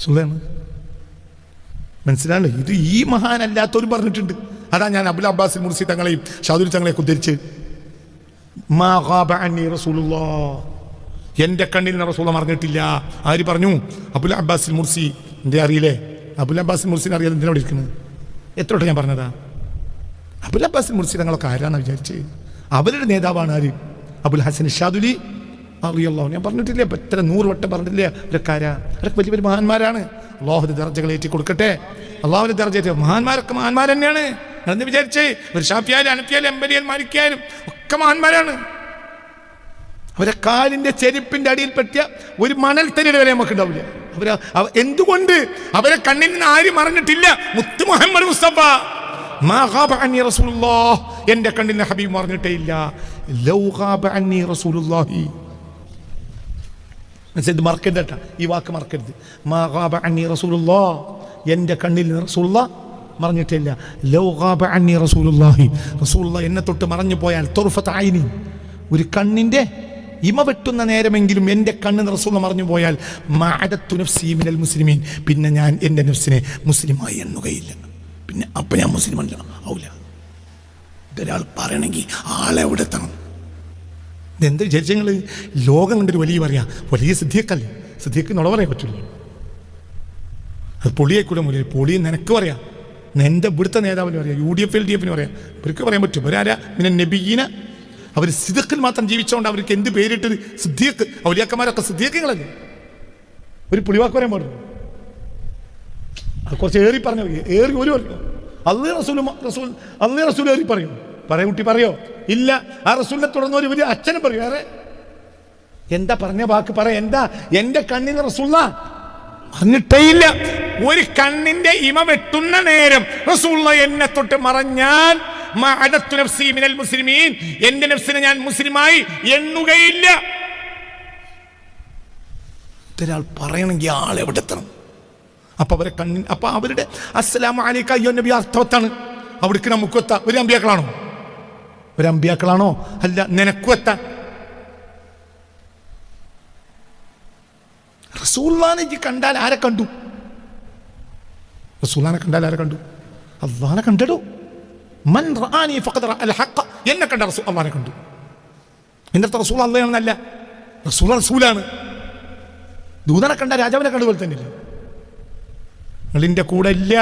സുല്ലാണ്. മനസ്സിലാണല്ലോ? ഇത് ഈ മഹാനല്ലാത്തവരും പറഞ്ഞിട്ടുണ്ട്. അതാ ഞാൻ അബുൽ അബ്ബാസിൽ മുർസി തങ്ങളെയും ഷാദുൽ തങ്ങളെയും ഉദ്ധരിച്ച് മാ ഗാബ അന്നി റസൂലുള്ളാഹ്, എന്റെ കണ്ണിൽ നിന്ന് റസൂൽ മറന്നിട്ടില്ല. ആര് പറഞ്ഞു? അബുൽ അബ്ബാസിൽ മുർസി. എന്തേ അറിയില്ലേ? അബുൽ അബ്ബാസിൽ മുർസിനെ അറിയാതെ എന്തിനാ ഇരിക്കുന്നത്? എത്ര വട്ടം ഞാൻ പറഞ്ഞതാ? അബുൽ അബ്ബാസിൽ മുർസി തങ്ങളൊക്കെ ആരാന്നാ വിചാരിച്ച്? അവരുടെ നേതാവാണ് ആര്? അബുൽ ഹസൻ ഷാദുലി അറിയല്ലോ. ഞാൻ പറഞ്ഞിട്ടില്ലേ? എത്ര 100 വട്ടം പറഞ്ഞിട്ടില്ലേ? അവരൊക്കെ ആരാ? അവരൊക്കെ വലിയ വലിയ മഹാന്മാരാണ്. അള്ളാഹുവിന്റെ ദർജകൾ ഏറ്റി കൊടുക്കട്ടെ. അള്ളാഹുവിന്റെ ദർജ ഏറ്റി. മഹാന്മാരൊക്കെ മഹാന്മാർ തന്നെയാണ്. എന്ന് വിചാരിച്ചേ ഒരു ഷാഫിയായാലും അനഫിയായാലും എംബലിയാലും മാലിക്കായാലും ഒക്കെ മഹാന്മാരാണ്. അവരെ കാലിന്റെ ചെരുപ്പിന്റെ അടിയിൽ പറ്റിയ ഒരു മണൽത്തരിയുടെ വരെ നമുക്ക് ഉണ്ടാവില്ല. എന്തുകൊണ്ട്? അവരെ കണ്ണിൽ നിന്ന് ആരും മറഞ്ഞിട്ടില്ല. മുത്ത് മുഹമ്മദ് മുസ്തഫ മാ ഗാബ അന്നി റസൂലുള്ളാഹ്, എന്റെ കണ്ണിൽ നിന്ന് ഹബീബ് മറഞ്ഞിട്ടേ ഇല്ല. ലൗ ഗാബ അന്നി റസൂലുള്ളാഹി, ഇത് മറക്കരുത്. ഈ വാക്ക് മറക്കരുത്. മാ ഗാബ അന്നി റസൂലുള്ളാഹ്, എന്റെ കണ്ണിൽ നിന്ന് റസൂലുള്ളാഹ് മറഞ്ഞിട്ടില്ല. ലൗ ഗാബ അന്നി റസൂലുള്ളാഹി, റസൂലുള്ളാഹ് എന്നെ തൊട്ട് മറഞ്ഞു പോയാൽ തുർഫത ഐനി, ഒരു കണ്ണിന്റെ ഇമ വെട്ടുന്ന നേരമെങ്കിലും എൻ്റെ കണ്ണിന് റസൂൽ മറഞ്ഞു പോയാൽ മഅദത്തു നഫ്സി മിനൽ മുസ്ലിമീൻ, പിന്നെ ഞാൻ എൻ്റെ നഫ്സിനെ മുസ്ലിമായി എണ്ണുകയില്ല. പിന്നെ അപ്പം ഞാൻ മുസ്ലിം അല്ല ആവില്ല. ഇതൊരാൾ പറയണമെങ്കിൽ ആളെവിടെ എത്തണം? ഇതെന്ത് വിചാരിച്ചങ്ങൾ? ലോകം കണ്ടൊരു വലിയ പറയാ വലിയ സിദ്ധിയൊക്കല്ലേ? സിദ്ധിക്ക് നുണ പറയാൻ പറ്റില്ല. അത് പൊളിയേക്കൂല മൂല്യം. പൊളി നിനക്ക് പറയാം, എൻ്റെ ഇവിടുത്തെ നേതാവിന് പറയാം, UDF LDF പറയാം, ഇവർക്ക് പറയാൻ പറ്റും. ഇവരാരാ? പിന്നെ നബിയീന, അവർ സിദ്ദീഖിൽ മാത്രം ജീവിച്ചോണ്ട് അവർക്ക് എന്ത് പേരിട്ടത്? സിദ്ദീഖ്. ഔലിയാക്കന്മാരൊക്കെ സിദ്ദീഖുകളല്ലേ. ഒരു പുളിവാക്ക് പറയാൻ പാടുള്ളൂ. അത് കുറച്ച് ഏറി പറഞ്ഞു, ഏറി ഒരു പറഞ്ഞു. അള്ളാഹ് റസൂൽ ഏറി പറയും. പറയ കുട്ടി പറയോ? ഇല്ല. ആ റസൂലിനെ തുടർന്ന് ഒരു അച്ഛനും പറയും. വേറെ എന്താ പറഞ്ഞ വാക്ക് പറ? എന്താ? എൻ്റെ കണ്ണിന് റസൂല പറഞ്ഞിട്ടേ ഇല്ല. ഒരു കണ്ണിന്റെ ഇമ വെട്ടുന്ന നേരം റസൂലുള്ള എന്നെ തൊട്ട് മറഞ്ഞാൽ എന്റെ നഫ്സിനെ ഞാൻ മുസ്ലിമായി എണ്ണുകയില്ല. ഒരാൾ പറയണമെങ്കിൽ ആളെവിടെ എത്തണം? അപ്പൊ അവരെ കണ്ണിൻ, അപ്പൊ അവരുടെ അസ്സലാമു അലൈക അയ്യോ നബി അർത്ഥവത്താണ്. അവിടേക്ക് നമുക്ക് എത്താം. ഒരു അമ്പിയാക്കളാണോ? അല്ല. നിനക്കും എത്താൻ റസൂലുള്ളാഹിനെ കണ്ടാൽ ആരെ കണ്ടു? റസൂലുള്ളാഹിനെ കണ്ടാൽ ആരെ കണ്ടു? അല്ലാഹനെ കണ്ടോ? മൻ റആനി ഫഖദ റഅൽ ഹഖ്. എന്നെ കണ്ട അല്ലാഹനെ കണ്ടു. എന്നിട്ട് റസൂൽ അല്ലാഹയാണെന്നല്ല, റസൂലാണ്. ദൂതനെ കണ്ട രാജാവിനെ കണ്ടുപോലെ തന്നെയല്ലേ? നിങ്ങളിൻ്റെ കൂടെ ഇല്ല.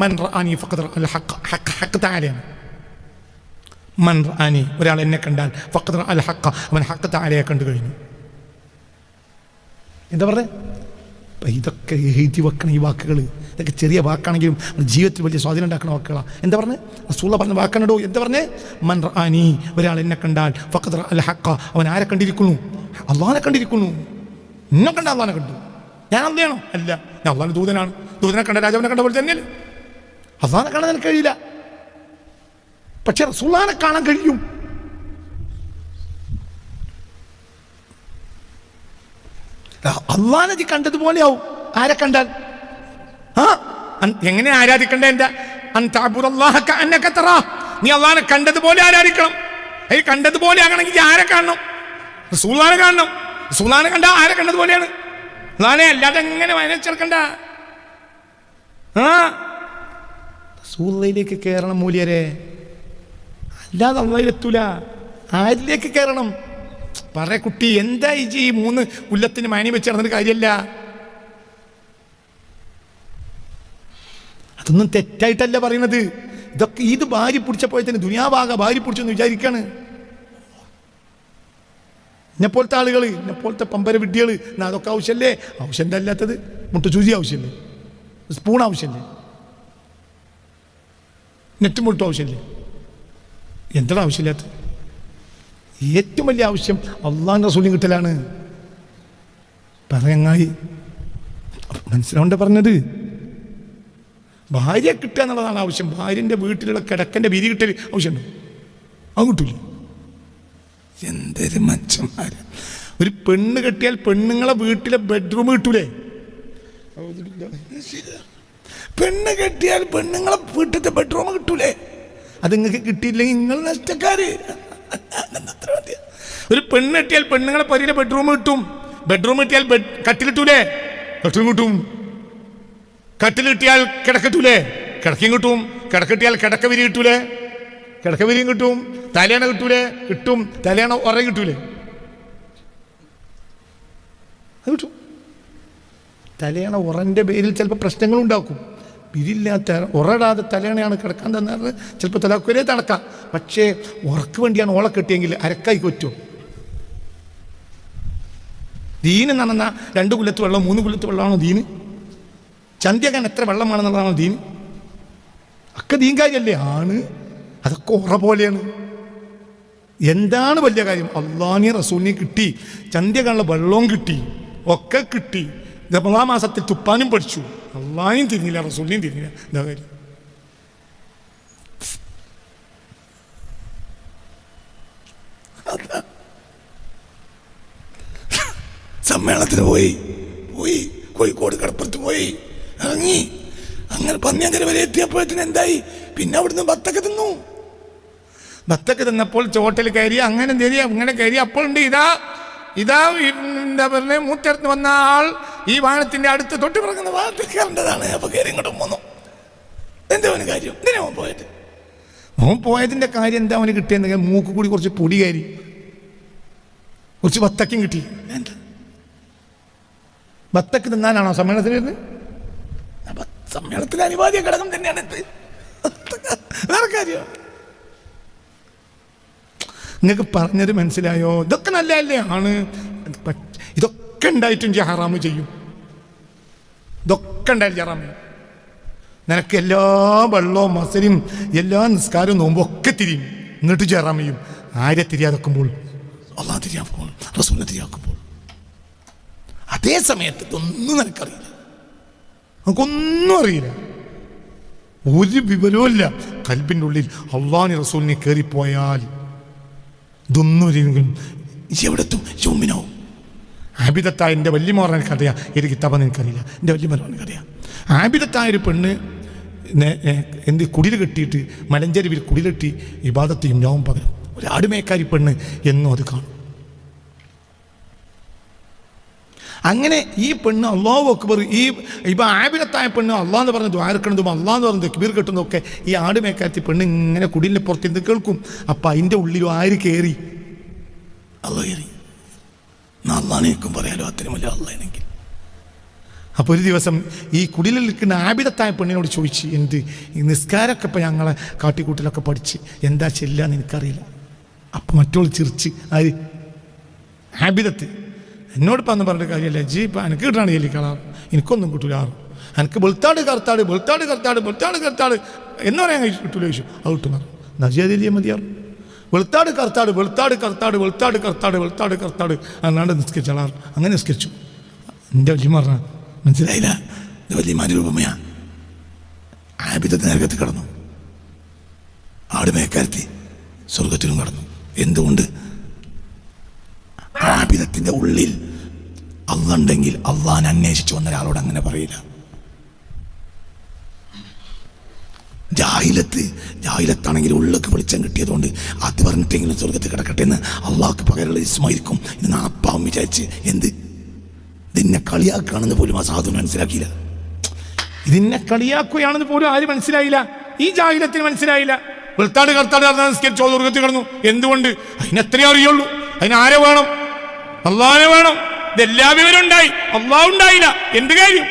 മൻ റആനി ഫഖദ റഅൽ ഹഖ്. ഹഖ് തആലയാണ്. മൻ റആനി, ഒരാൾ എന്നെ കണ്ടാൽ ഫഖദ റഅൽ ഹഖ്, അവൻ ഹഖ് തആലയെ കണ്ടു കഴിഞ്ഞു. എന്താ പറഞ്ഞത്? അപ്പം ഇതൊക്കെ എഴുതി വെക്കണം. ഈ വാക്കുകൾ ഇതൊക്കെ ചെറിയ വാക്കാണെങ്കിലും ജീവിതത്തിൽ വലിയ സ്വാധീനം ഉണ്ടാക്കുന്ന വാക്കുകളാണ്. എന്താ പറഞ്ഞത്? റസൂലുള്ള പറഞ്ഞ വാക്കാണോ? എന്താ പറഞ്ഞത്? മൻ റആനി, ഒരാൾ എന്നെ കണ്ടാൽ ഫഖദ റഅൽ ഹഖ്, അവൻ ആരെ കണ്ടിരിക്കുന്നു? അല്ലാഹനെ കണ്ടിരിക്കുന്നു. എന്നെ കണ്ട അല്ലാഹനെ കണ്ടു. ഞാൻ അല്ലാഹയാണോ? അല്ല, ഞാൻ അല്ലാഹുവിൻ്റെ ദൂതനാണ്. ദൂതനെ കണ്ട രാജാവിനെ കണ്ട പോലെ തന്നെയല്ലേ? അല്ലാഹനെ കാണാൻ എനിക്ക് കഴിയില്ല, പക്ഷെ റസൂലുള്ളാഹിനെ കാണാൻ കഴിയും. അല്ലാഹനെ കണ്ടതുപോലെയാവും ആരെ കണ്ടാൽ. എങ്ങനെ ആരാധിക്കണ്ടേ? എന്താ? നീ അല്ലാഹനെ കണ്ടതുപോലെ ആരാധിക്കണം. അത് കണ്ടതുപോലെ ആകണമെങ്കിൽ ആരെ കാണണം? റസൂലുള്ളാഹിനെ കാണണം. റസൂലുള്ളാഹിനെ കണ്ട ആരെ കണ്ടതുപോലെയാണ്? അല്ലാഹനെ. അല്ലാതെ എങ്ങനെ വയനച്ചെടുക്കണ്ട. റസൂലുള്ളാഹിലേക്ക് കയറണം മൂല്യരെ, അല്ലാതെ അല്ലാഹയിലെത്തൂല. ആരിലേക്ക് കയറണം? പറ കുട്ടി, എന്താ ഈ 3 കൊല്ലത്തിന് മാനി വെച്ച് നടന്നൊരു കാര്യമല്ല. അതൊന്നും തെറ്റായിട്ടല്ല പറയുന്നത്. ഇതൊക്കെ ഇത് ഭാര്യ പിടിച്ചപ്പോൾ തന്നെ ദുനിയാവാക ഭാര്യ പിടിച്ചെന്ന് വിചാരിക്കാണ്. എന്നെപ്പോലത്തെ ആളുകൾ, എന്നെപ്പോലത്തെ പമ്പര വിഡ്ഢികൾ. അതൊക്കെ ആവശ്യമല്ലേ? ആവശ്യം അല്ലാത്തത് മുട്ടുചൂചി ആവശ്യമല്ലേ? സ്പൂൺ ആവശ്യമല്ലേ? നെറ്റ് മുട്ടും ആവശ്യമല്ലേ? എന്താണ് ആവശ്യമില്ലാത്തത്? ഏറ്റവും വലിയ ആവശ്യം അള്ളാഹുവിൻ്റെ റസൂലിനെ കിട്ടലാണ്. പറയങ്ങായി മനസ്സിലാവണ്ട പറഞ്ഞത്. ഭാര്യ കിട്ടുക എന്നുള്ളതാണ് ആവശ്യം. ഭാര്യൻ്റെ വീട്ടിലുള്ള കിടക്കൻ്റെ വിരി കിട്ടൽ ആവശ്യമുണ്ടോ? അത് കിട്ടൂല. എന്തൊരു മനുഷ്യന്മാർ! ഒരു പെണ്ണ് കെട്ടിയാൽ പെണ്ണുങ്ങളെ വീട്ടിലെ ബെഡ്റൂം കിട്ടൂലേ? പെണ്ണ് കെട്ടിയാൽ പെണ്ണുങ്ങളെ വീട്ടിലത്തെ ബെഡ്റൂം കിട്ടൂലേ? അത് നിങ്ങൾക്ക് കിട്ടിയില്ലെങ്കിൽ നിങ്ങൾ നഷ്ടക്കാര്. ഒരു പെണ്ണ് കെട്ടിയാൽ പെണ്ണുങ്ങളെ പരിയിലെ ബെഡ്റൂം കിട്ടും. ബെഡ്റൂം കിട്ടിയാൽ കട്ടിൽ കിട്ടൂലേ? കട്ടിലും കിട്ടും. കട്ടിൽ കിട്ടിയാൽ കിടക്കട്ടൂലേ? കിടക്കയും കിട്ടും. കിടക്കിട്ടിയാൽ കിടക്ക വിരി കിട്ടൂലേ? കിടക്ക വിരിയും കിട്ടും. തലേണ കിട്ടൂലേ? കിട്ടും. തലേണ ഉറ കിട്ടൂലേ? അത് കിട്ടും. തലേണ ഉറൻ്റെ പേരിൽ ചിലപ്പോൾ പ്രശ്നങ്ങളുണ്ടാക്കും. വിരില്ലാത്ത ഉറടാതെ തലേണയാണ് കിടക്കാൻ തന്നാൽ ചിലപ്പോൾ തലക്കൊരേ തണക്കാം. പക്ഷേ ഉറക്ക് വേണ്ടിയാണ് ഓളെ കെട്ടിയെങ്കിൽ അരക്കായി കൊറ്റും. ദീന് നടന്ന 2 കുലത്ത് വെള്ളം 3 കുലത്ത് വെള്ളമാണോ ദീന്? ചന്തിയാക്കാൻ എത്ര വെള്ളമാണെന്നുള്ളതാണോ ദീന്? ഒക്കെ ദീൻ കാര്യമല്ലേ? ആണ്. അതൊക്കെ ഉറ പോലെയാണ്. എന്താണ് വലിയ കാര്യം? അള്ളാഹിനെ റസൂലിനെ കിട്ടി, ചന്തിയാക്കാനുള്ള വെള്ളവും കിട്ടി, ഒക്കെ കിട്ടി. റമദാൻ മാസത്തിൽ തുപ്പാനും പഠിച്ചു. അള്ളാഹിനെയും തിരിഞ്ഞില്ല, റസൂലിനെയും തിരിഞ്ഞില്ല. എന്താ കാര്യം? സമ്മേളനത്തിന് പോയി കോഴിക്കോട് കടപ്പുറത്ത് പോയി ഇറങ്ങി. അങ്ങനെ പന്നിയങ്കര വരെ എത്തിയപ്പോഴത്തിന് എന്തായി? പിന്നെ അവിടുന്ന് ബത്തക്ക തിന്നു. ബത്തക്ക തിന്നപ്പോൾ ചോട്ടിൽ കയറി, അങ്ങനെ കയറി. അപ്പോൾ ഉണ്ട് ഇതാ എന്താ പറഞ്ഞ മൂത്തടുത്ത് വന്ന ആൾ ഈ വാഹനത്തിന്റെ അടുത്ത് തൊട്ട് പിറങ്ങുന്ന വാഹനത്തിൽ കയറേണ്ടതാണ്. അപ്പൊ കയറി ഇങ്ങോട്ടും വന്നു. എന്താ അവന് കാര്യം? എന്തിനാ അവൻ പോയത്? അവൻ പോയതിന്റെ കാര്യം എന്താ അവന് കിട്ടിയെന്ന്? മൂക്ക് കൂടി കുറച്ച് പൊടി കയറി, കുറച്ച് ബത്തക്കും കിട്ടി. എന്താ ബത്തക്ക് തിന്നാനാണോ സമ്മേളനത്തിന് വരുന്നത്? സമ്മേളനത്തിൽ അനിവാര്യ ഘടകം തന്നെയാണ് ഇത്. വേറെ കാര്യം നിങ്ങൾക്ക് പറഞ്ഞത് മനസ്സിലായോ? ഇതൊക്കെ നല്ലതല്ലേ ആണ്. ഇതൊക്കെ ഉണ്ടായിട്ടും ഹറാമ് ചെയ്യും. ഇതൊക്കെ ഉണ്ടായാലും ഹറാമ്. നിനക്ക് എല്ലാ വെള്ളവും മസലും എല്ലാ നിസ്കാരവും നോമ്പും ഒക്കെ തിരിയും, എന്നിട്ട് ഹറാമ് ചെയ്യും. ആരെ തിരിയാതെക്കുമ്പോൾ? അള്ളാഹ് തിരിയാക്കുമ്പോൾ, റസൂലിനെ തിരിയാക്കുമ്പോൾ. അതേ സമയത്ത് ഇതൊന്നും നിനക്കറിയില്ല, നമുക്കൊന്നും അറിയില്ല, ഒരു വിവരവും ഇല്ല. കൽബിൻ്റെ ഉള്ളിൽ അള്ളാഹുവിനെ റസൂലിനെ കയറിപ്പോയാൽ ഇതൊന്നും എവിടെത്തും? യോമിനാവും. ആബിദത്തായ എൻ്റെ വല്യമ്മ എനിക്കറിയാം, ഏത് കിതാബാന്ന് എനിക്കറിയില്ല, എൻ്റെ വല്യമ്മ എനിക്കറിയാം. ആബിദത്തായൊരു പെണ്ണ് കുടിൽ കെട്ടിയിട്ട് മലഞ്ചെരുവിൽ കുടിലെട്ടി ഇബാദത്ത് ചെയ്യും രാവും പകരം. ഒരു ആടുമേക്കാരി പെണ്ണ് എന്നും അത് കാണും. അങ്ങനെ ഈ പെണ്ണ് അല്ലാഹു അക്ബർ, ഇപ്പം ആബിദത്തായ പെണ്ണ് അള്ളാഹ് എന്ന് പറഞ്ഞ് ദ്വാരക്കണതും അള്ളാഹ് എന്ന് പറഞ്ഞത് കിബീർ കെട്ടുന്നതൊക്കെ ഈ ആടുമേക്കാരത്തി പെണ്ണ് ഇങ്ങനെ കുടിലിൻ്റെ പുറത്തിരുന്ന് കേൾക്കും. അപ്പം അതിൻ്റെ ഉള്ളിലും ആര് കയറി? അള്ളാഹ് കയറി. അള്ളാഹിനേക്കും പറയാലോ, അത്രയുമല്ല അള്ളാഹിനെങ്കിൽ. അപ്പോൾ ഒരു ദിവസം ഈ കുടിലിൽ നിൽക്കുന്ന ആബിദത്തായ പെണ്ണിനോട് ചോദിച്ച്, എന്ത് ഈ നിസ്കാരമൊക്കെ ഇപ്പം ഞങ്ങളെ കാട്ടിക്കൂട്ടിലൊക്കെ പഠിച്ച് എന്താ ചെല്ലാന്ന് എനിക്കറിയില്ല. അപ്പം മറ്റോൾ ചിരിച്ച്, ആര്? ആബിദത്ത്. എന്നോടിപ്പോൾ അന്ന് പറഞ്ഞ കാര്യമല്ല, ജി ഇപ്പം എനിക്ക് കിട്ടണം ചെല്ലി കളാറ്, എനിക്കൊന്നും കിട്ടൂല. എനിക്ക് വെളുത്താട് കറുത്താട് വെളുത്താട് കറുത്താട് വെളുത്താട് കറുത്താട് എന്ന് പറയാൻ കിട്ടൂല. ചോദിച്ചു, അത് കിട്ടുന്ന നജിയാതില്ലേ മതിയാറും. വെളുത്താട് കറുത്താട് വെളുത്താട് കറുത്താട് വെളുത്താട് കറുത്താട് വെളുത്താട് കറുത്താട് അല്ലാണ്ട് നിസ്കരിച്ചാളാറ്. അങ്ങനെ നിസ്കരിച്ചു. എൻ്റെ വല്യമ്മ പറഞ്ഞ മനസ്സിലായില്ല, എൻ്റെ വല്യമാൻ്റെ രൂപമയാ. ആബിദത്ത് നരകത്ത് കടന്നു, ആടുമേക്കാരത്തി സ്വർഗത്തിലും കടന്നു. എന്തുകൊണ്ട്? ആബിദത്തിന്റെ ഉള്ളിൽ അള്ളാഹ് ഉണ്ടെങ്കിൽ അള്ളാഹിനെ അന്വേഷിച്ചു വന്ന ഒരാളോട് അങ്ങനെ പറയില്ല. ജാഹിലത്താണെങ്കിൽ ഉള്ളിലേക്ക് വെളിച്ചം കിട്ടിയതുകൊണ്ട് അത് പറഞ്ഞിട്ടെങ്കിലും സ്വർഗത്തിൽ കിടക്കട്ടെ എന്ന് അള്ളാഹ്ക്ക് പകരമുള്ള ഇസ്മായിരിക്കും. ഇത് നാപ്പാവും വിചാരിച്ച് ഇതിന്നെ കളിയാക്കുകയാണെന്ന് പോലും ആ സാധു മനസ്സിലാക്കിയില്ല. ഇതിന്നെ കളിയാക്കുകയാണെന്ന് പോലും ആര് മനസ്സിലായില്ല? ഈ ജാഹിലത്തിന് മനസ്സിലായില്ല. വെളുത്താട് കറുത്താട് നിസ്കരിച്ചോ സ്വർഗത്തിൽ കിടന്നു. എന്തുകൊണ്ട്? അതിനെത്രയേ അറിയുള്ളൂ. അതിനാരെ വേണം? അള്ളാഹിനെ വേണം. ഇതെല്ലാ വിവരം ഉണ്ടായി, അള്ളാഹ് ഉണ്ടായില്ല, എന്ത് കാര്യം?